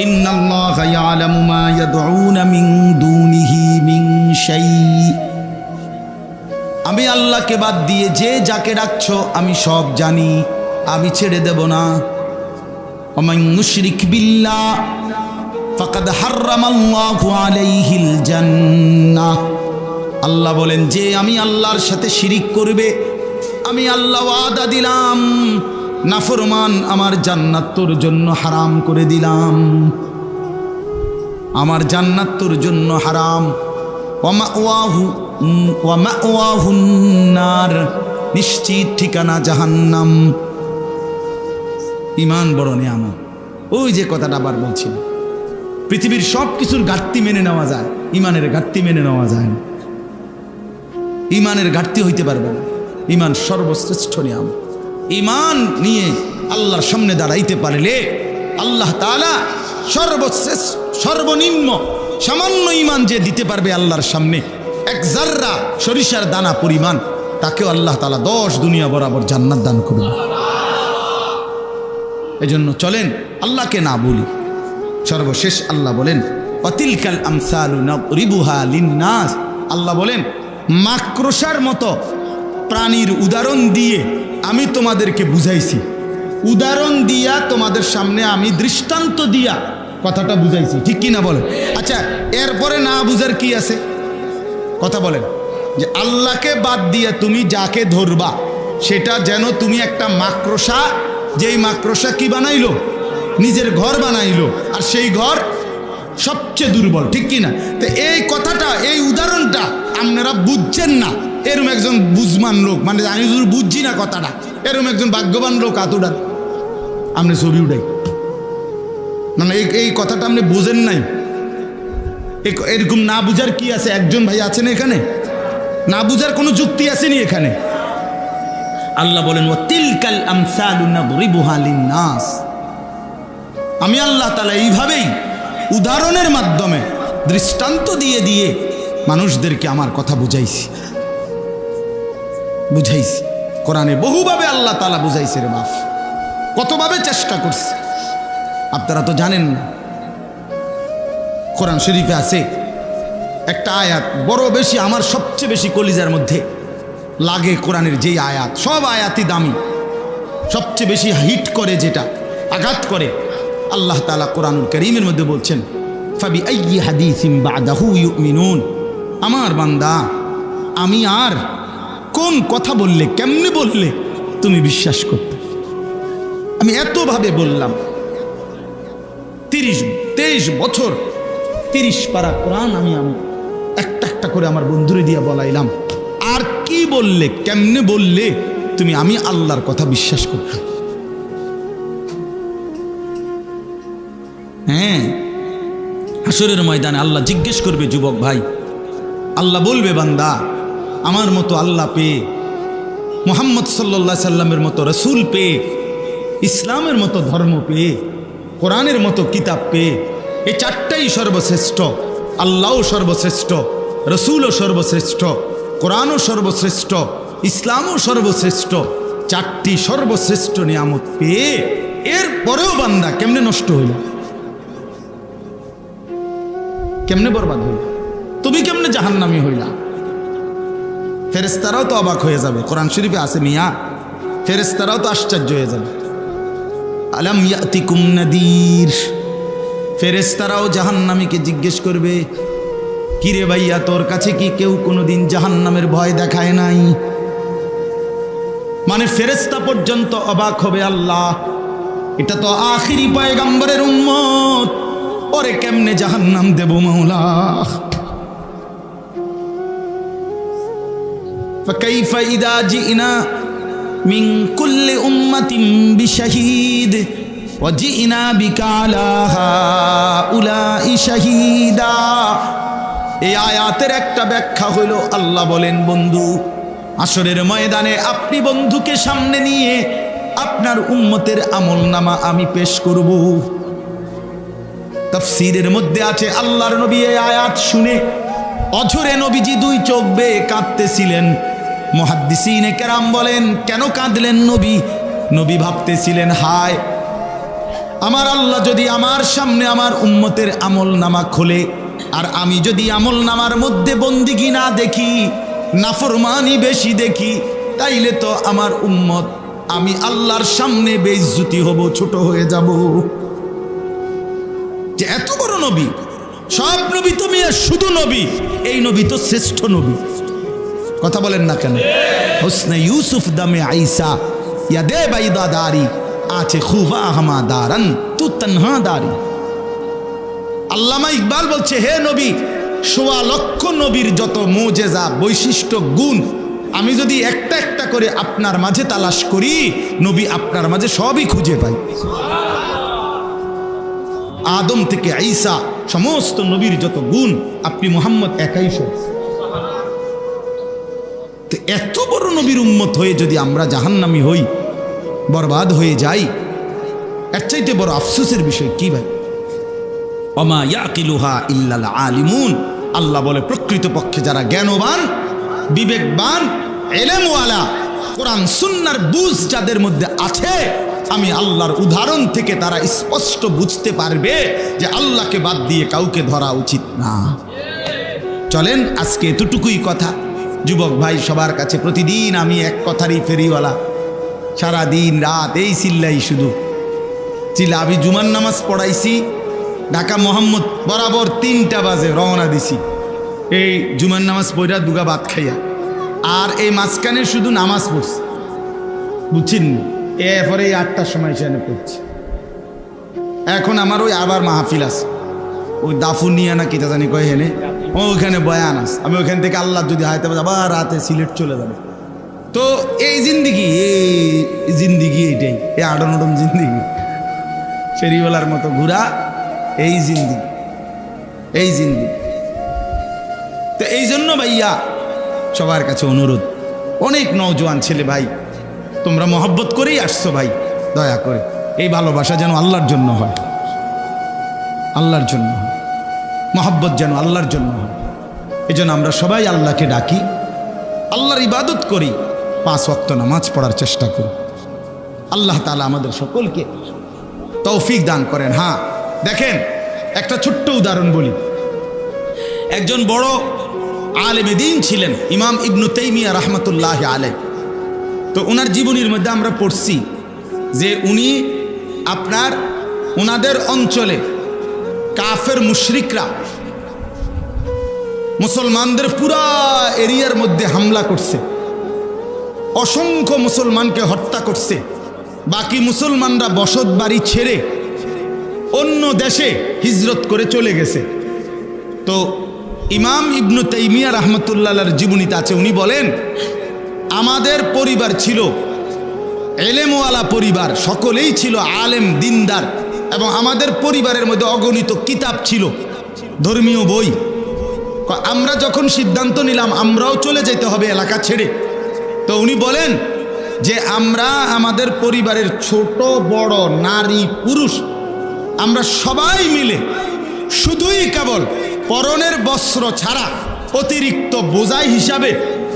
ইন্নাল্লাহা ইয়ালামু মা ইয়াদউনা মিন দুনিহি মিন শাই, আমি আল্লাহকে বাদ দিয়ে যে যাকে ডাকছো আমি সব জানি, আমি ছেড়ে দেব না। ওমান ইউশরিক বিল্লাহ ফাকাদ হাররামাল্লাহু আলাইহিল জান্নাহ, আল্লাহ বলেন যে আমি আল্লাহর সাথে শিরিক করবে আমি আল্লাহ ওয়াদা দিলাম, নাফরমান আমার জান্নাত তোর জন্য হারাম করে দিলাম, আমার জান্নাত তোর জন্য হারাম। ওয়া মাওয়াহুন নার, নিশ্চিত ঠিকানা জাহান্নাম। ঈমান বড় নিয়ামত। ওই যে কথাটা আবার বলছিল, পৃথিবীর সব কিছুর ঘাটতি মেনে নেওয়া যায়, ঈমানের ঘাটতি মেনে নেওয়া যায় না। ঈমানের ঘাটতি হইতে পারবে না। ঈমান সর্বশ্রেষ্ঠ নিয়ামত। ঈমান নিয়ে আল্লাহর সামনে দাঁড়াইতে পারলে আল্লাহ তাআলা সর্বশ্রেষ্ঠ, সর্বনিম্ন সামান্য ঈমান যে দিতে পারবে আল্লাহর সামনে, 1 জাররা সরিষার দানা পরিমাণ, তাকেও আল্লাহ তাআলা 10 দুনিয়া বরাবর জান্নাত দান করবে। এজন্য চলেন আল্লাহকে না বলি। সর্বশেষ আল্লাহ বলেন অতিলকাল আমসালু নাদরিবুহা লিন্নাস, আল্লাহ বলেন মাকড়সার মতো প্রাণীর উদাহরণ দিয়ে আমি তোমাদেরকে বুঝাইছি, উদাহরণ দিয়া তোমাদের সামনে আমি দৃষ্টান্ত দিয়া কথাটা বুঝাইছি, ঠিক কি না বলেন? আচ্ছা, এরপরে না বুঝার কি আছে? কথা বলেন যে আল্লাহকে বাদ দিয়ে তুমি যাকে ধরবা সেটা যেন তুমি একটা মাকড়সা, যেই মাকড়সা কি বানাইলো, নিজের ঘর বানাইলো, আর সেই ঘর সবচেয়ে দুর্বল, ঠিক কি না? তো এই কথাটা, এই উদাহরণটা আপনারা বুঝছেন না, এরম একজন বুঝমান লোক, মানে আমি যদি বুঝছি না কথাটা, এরম একজন ভাগ্যবান লোক আতুডান আপনি ছবি উঠাই, মানে এই কথাটা আপনি বোঝেন নাই। এরকম না বুঝার কি আছে? একজন ভাই আছেন এখানে? না বুঝার কোনো যুক্তি আসেনি এখানে। আল্লাহ বলেন ওয়াতিলকাল আমসালু নাদরিবুহা লিন্নাস, আমি আল্লাহ তাআলা এইভাবেই উদাহরণের মাধ্যমে দৃষ্টান্ত দিয়ে দিয়ে মানুষদেরকে আমার কথা বুঝাইছি। কোরআনে বহুভাবে আল্লাহ তাআলা বুঝাইছে রে বাপ, কতভাবে চেষ্টা করছে আপনারা তো জানেন না। কোরআন শরীফে আছে একটা আয়াত, বড় বেশি আমার সবচেয়ে বেশি কলিজার মধ্যে লাগে কোরআনের যেই আয়াত, সব আয়াতই দামি, সবচেয়ে বেশি হিট করে, যেটা আঘাত করে, আল্লাহ তাআলা কোরআনুল কারীমের মধ্যে বলছেন ফাবি আইয়ি হাদিসিন বাদাহু ইউমিনুন, আমার বান্দা আমি আর কোন কথা বললে, কেমনে বললে তুমি বিশ্বাস করতে? আমি এতভাবে বললাম, 23 বছর 30 পারা কোরআন আমি একটা একটা করে আমার বন্ধুরে দিয়ে বলাইলাম, আর কি বললে, কেমনে বললে তুমি আমি আল্লাহর কথা বিশ্বাস করতে? হ্যাঁ, হাসরের ময়দানে আল্লাহ জিজ্ঞেস করবে, যুবক ভাই, আল্লাহ বলবে বান্দা আমার মতো আল্লাহ পেয়ে, মুহাম্মদ সাল্লাল্লাহু আলাইহি সাল্লামের মতো রসুল পেয়ে, ইসলামের মতো ধর্ম পেয়ে, কোরআনের মতো কিতাব পেয়ে, এই চারটাই সর্বশ্রেষ্ঠ, আল্লাহও সর্বশ্রেষ্ঠ, রসুলও সর্বশ্রেষ্ঠ, কোরআনও সর্বশ্রেষ্ঠ, ইসলামও সর্বশ্রেষ্ঠ, চারটি সর্বশ্রেষ্ঠ নিয়ামত পেয়ে এরপরেও বান্দা কেমনে নষ্ট হইল, কেমনে বরবাদ হইল, তুমি কেমনে জাহান্নামী হইলা? ফেরেশতারাও তো অবাক হয়ে যাবে, কোরআন শরীফে আছে মিয়া, ফেরেশতারাও তো আশ্চর্য হয়ে যাবে। আলাম ইয়াতিকুম নাদির, ফেরেশতারাও জাহান্নামীকে জিজ্ঞেস করবে, কিরে ভাইয়া তোর কাছে কি কেউ কোনোদিন জাহান্নামের ভয় দেখায় নাই? মানে ফেরেশতা পর্যন্ত অবাক হবে, আল্লাহ এটা তো আখিরি পয়গম্বরের উম্মত, ওরে কেমনে জাহান্নাম দেব মাওলা? ফাকাইফা ইদা জিনা মিন কুল্লি উম্মাতিন বিশাহিদ ওয়া জিনা বিকা আলা হাউলাই শাহিদা। এই আয়াতের একটা ব্যাখ্যা হইল, আল্লাহ বলেন বন্ধু হাসরের ময়দানে আপনি বন্ধুকে সামনে নিয়ে আপনার উম্মতের আমলনামা আমি পেশ করব। তাফসীরের মধ্যে আছে আল্লাহর নবী এই আয়াত শুনে অঝরে নবীজি 2 চোখ বেয়ে কাঁদতেছিলেন। মুহাদ্দিসিনে কেরাম বলেন কেন কাঁদলেন নবী? নবী ভাবতেছিলেন, হায় আমার আল্লাহ যদি আমার সামনে আমার উম্মতের আমলনামা খোলে, আর আমি যদি আমলনামার মধ্যে বন্দিগি না দেখি, নাফরমানি বেশি দেখি, তাইলে তো আমার উম্মত আমি আল্লাহর সামনে বেইজ্জতি হব, ছোট হয়ে যাব। যে এত বড় নবী, সব নবী তো মিয়া শুধু নবী, এই নবী তো শ্রেষ্ঠ নবী। কথা বলেন না কেন? হুসনে ইউসুফ দামে আইসা ইয়াদে বাইদা দারি আছে খুবা হামা দারান তু তনহা দারি। আল্লামা ইকবাল বলছে, হে নবী, 1.25 লক্ষ নবীর যত মুজেজা, বৈশিষ্ট্য, গুণ আমি যদি একটা একটা করে আপনার মাঝে তালাশ করি, নবী আপনার মাঝে সবই খুঁজে পাই। আদম থেকে ঈসা সমস্ত নবীর যত গুণ আপনি মুহাম্মদ একাই সব। তো এত বড় নবীর উম্মত হয়ে যদি আমরা জাহান্নামী হই, বরবাদ হয়ে যাই, এর চাইতে বড় আফসোসের বিষয় কি ভাই? ওমা ইয়াকিলুহা ইল্লাল আলিমুন। আল্লাহ বলে প্রকৃতপক্ষে যারা জ্ঞানবান, বিবেকবান, ইলমওয়ালা, কোরআন সুন্নাহর বুঝ যাদের মধ্যে আছে, আমি আল্লাহর উদাহরণ থেকে তারা স্পষ্ট বুঝতে পারবে যে আল্লাহকে বাদ দিয়ে কাউকে ধরা উচিত না। চলেন আজকে এতটুকুই কথা। যুবক ভাই সবার কাছে প্রতিদিন আমি এক কথারই ফেরিওয়ালা, সারা দিন রাত এই চিল্লাই শুধু চিল্লা। আমি জুমার নামাজ পড়াইছি ঢাকা মোহাম্মদ বরাবর 3টা বাজে রওনা দিছি, এই জুমার নামাজ পড়া দুগা ভাত খাইয়া, আর এই মাঝখানে শুধু নামাজ পড়ছি, বুঝছেন? এরপরে এই 8টার সময় সেখানে পড়ছি। এখন আমার ওই আবার মাহফিল আছে, ওই দাফুনিয়া না কিতা জানি কয় হেনে, ওইখানে বয়ান আছে। আমি ওইখান থেকে আল্লাহ যদি হাইতে আবার রাতে সিলেট চলে যাবে। তো এই জিন্দিগি, এই জিন্দিগি এইটাই, এই আডম জিন্দিগি, ফেরিওয়ালার মতো ঘুরা এই জিন্দিগি, এই জিন্দিগি। তো এই জন্য ভাইয়া সবার কাছে অনুরোধ, অনেক নওজোয়ান ছেলে ভাই, তোমরা মহব্বত করেই আসছো ভাই, দয়া করে এই ভালোবাসা যেন আল্লাহর জন্য হয়, আল্লাহর জন্য হয়, মহব্বত যেন আল্লাহর জন্য হয়। এই জন্য আমরা সবাই আল্লাহকে ডাকি, আল্লাহর ইবাদত করি, 5 ওয়াক্ত নামাজ পড়ার চেষ্টা করি। আল্লাহ তাআলা আমাদের সকলকে তৌফিক দান করেন। হ্যাঁ দেখেন, একটা ছোট্ট উদাহরণ বলি। একজন বড় আলেমে দ্বীন ছিলেন ইমাম ইবনু তাইমিয়া রাহমাতুল্লাহি আলাইহি। তো ওনার জীবনীর মধ্যে আমরা পড়ছি যে উনি ওনাদের অঞ্চলে কাফের মুশরিকরা মুসলমানদের পুরা এরিয়ার মধ্যে হামলা করছে, অসংখ্য মুসলমানকে হত্যা করছে। বাকি মুসলমানরা বসত বাড়ি ছেড়ে অন্য দেশে হিজরত করে চলে গেছে। তো ইমাম ইবনু তাইমিয়া রাহমাতুল্লাহর জীবনীতে আছে, উনি বলেন আমাদের পরিবার ছিল এলেমওয়ালা পরিবার, সকলেই ছিল আলেম দিনদার, এবং আমাদের পরিবারের মধ্যে অগণিত কিতাব ছিল, ধর্মীয় বই। আমরা যখন সিদ্ধান্ত নিলাম আমরাও চলে যেতে হবে এলাকা ছেড়ে, তো উনি বলেন যে আমরা আমাদের পরিবারের ছোট বড় নারী পুরুষ আমরা সবাই মিলে শুধুই কেবল পরনের বস্ত্র ছাড়া অতিরিক্ত বোঝাই হিসাবে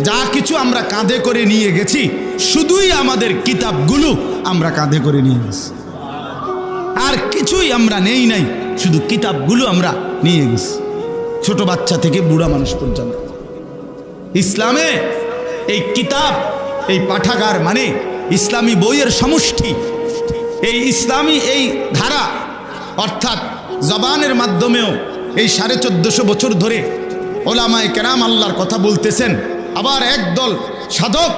যা কিছু আমরা কাঁধে করে নিয়ে গেছি, শুধুই আমাদের কিতাবগুলো আমরা কাঁধে করে নিয়ে গেছি, আর কিছুই আমরা নেই নাই, শুধু কিতাবগুলো আমরা নিয়ে গেছি, ছোট বাচ্চা থেকে বুড়া মানুষ পর্যন্ত। ইসলামে এই কিতাব, এই পাঠাগার মানে ইসলামী বইয়ের সমষ্টি। এই ইসলামী এই ধারা অর্থাৎ জবানের মাধ্যমেও এই 1450 বছর ধরে ওলামায়ে কেরাম আল্লাহর কথা বলতেছেন, আবার একদল সাধক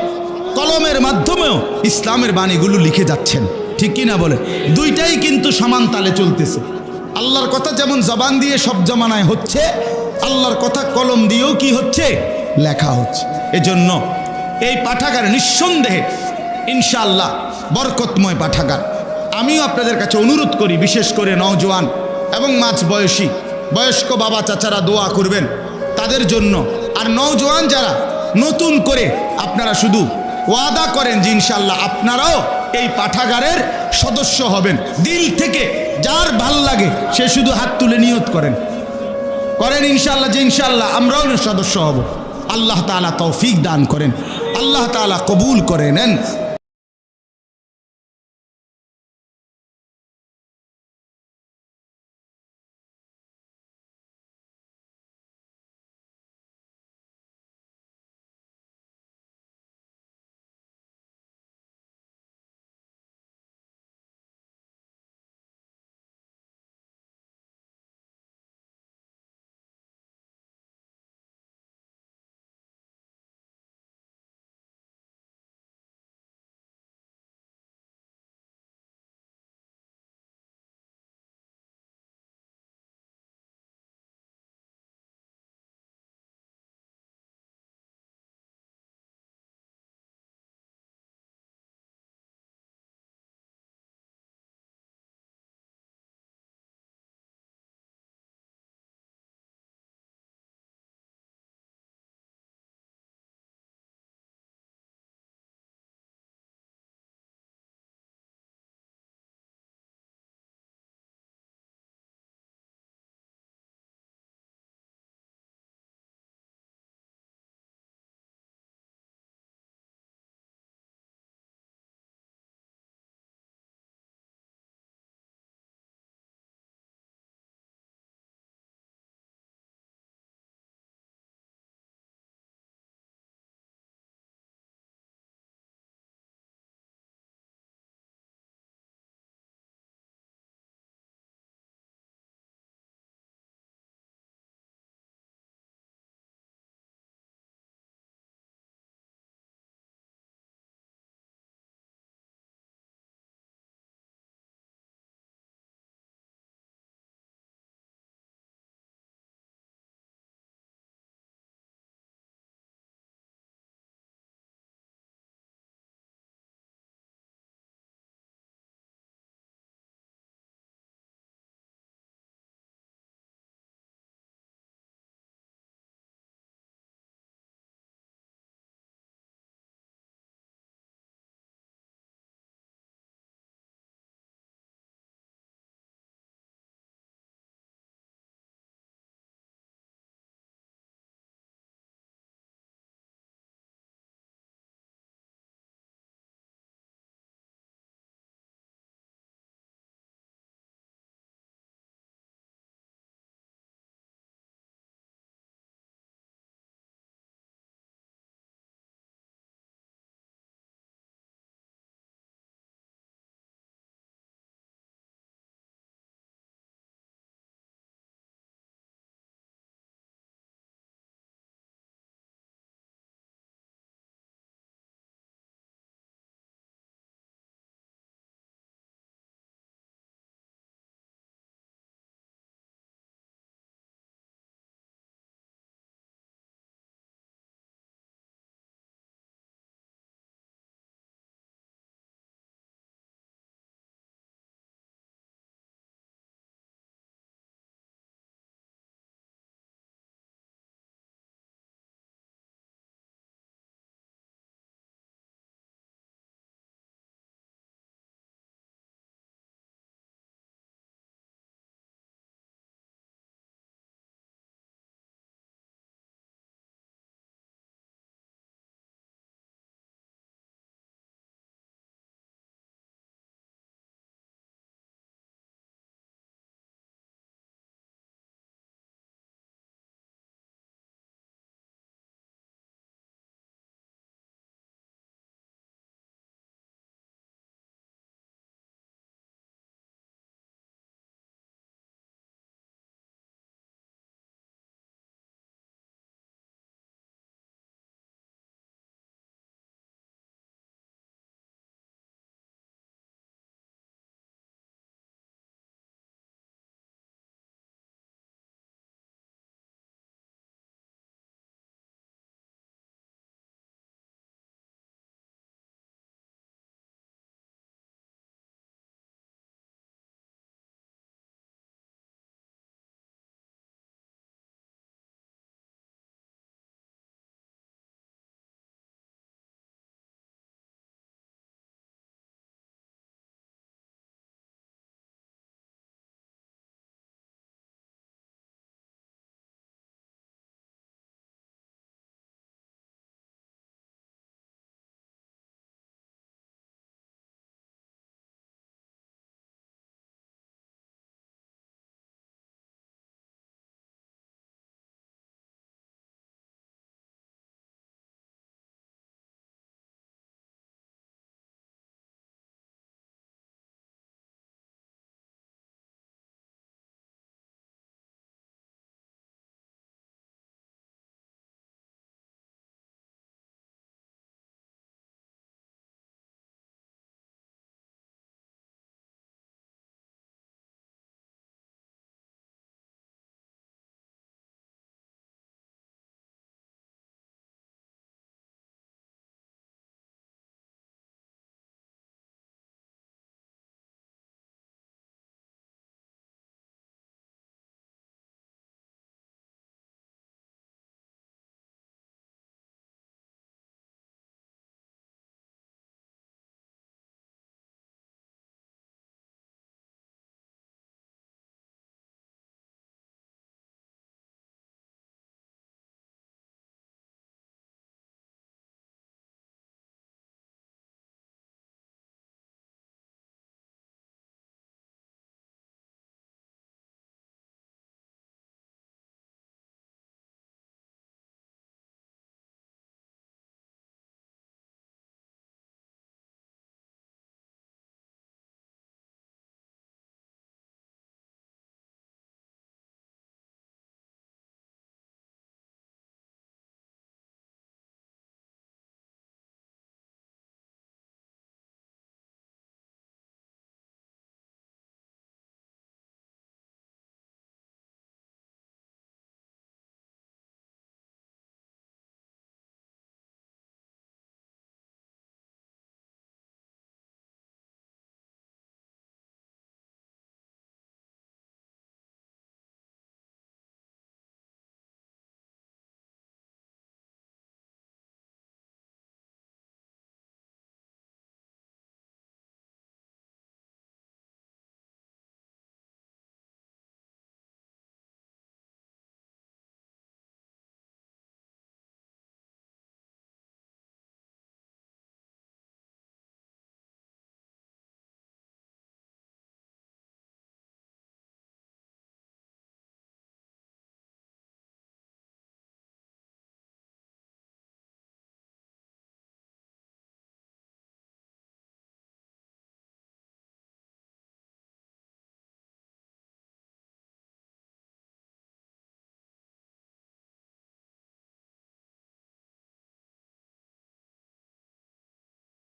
কলমের মাধ্যমেও ইসলামের বাণীগুলো লিখে যাচ্ছেন, ঠিক কি না বলে? দুইটাই কিন্তু সমান তালে চলতেছে। আল্লাহর কথা যেমন জবান দিয়ে সব জমানায় হচ্ছে, আল্লাহর কথা কলম দিয়েও কি হচ্ছে, লেখা হচ্ছে। এজন্য এই পাঠাগার নিঃসন্দেহে ইনশাআল্লাহ বরকতময় পাঠাগার। আমিও আপনাদের কাছে অনুরোধ করি, বিশেষ করে নওজোয়ান এবং মাঝ বয়সী বয়স্ক বাবা চাচারা দোয়া করবেন তাদের জন্য। আর নওজোয়ান যারা নতুন করে আপনারা শুধু ওয়াদা করেন যে ইনশাআল্লাহ আপনারাও এই পাঠাগারের সদস্য হবেন। দিল থেকে যার ভাল লাগে সে শুধু হাত তুলে নিয়ত করেন ইনশাআল্লাহ যে ইনশাআল্লাহ আমরাও সদস্য হব। আল্লাহ তাআলা তৌফিক দান করেন, আল্লাহ তাআলা কবুল করে নেন।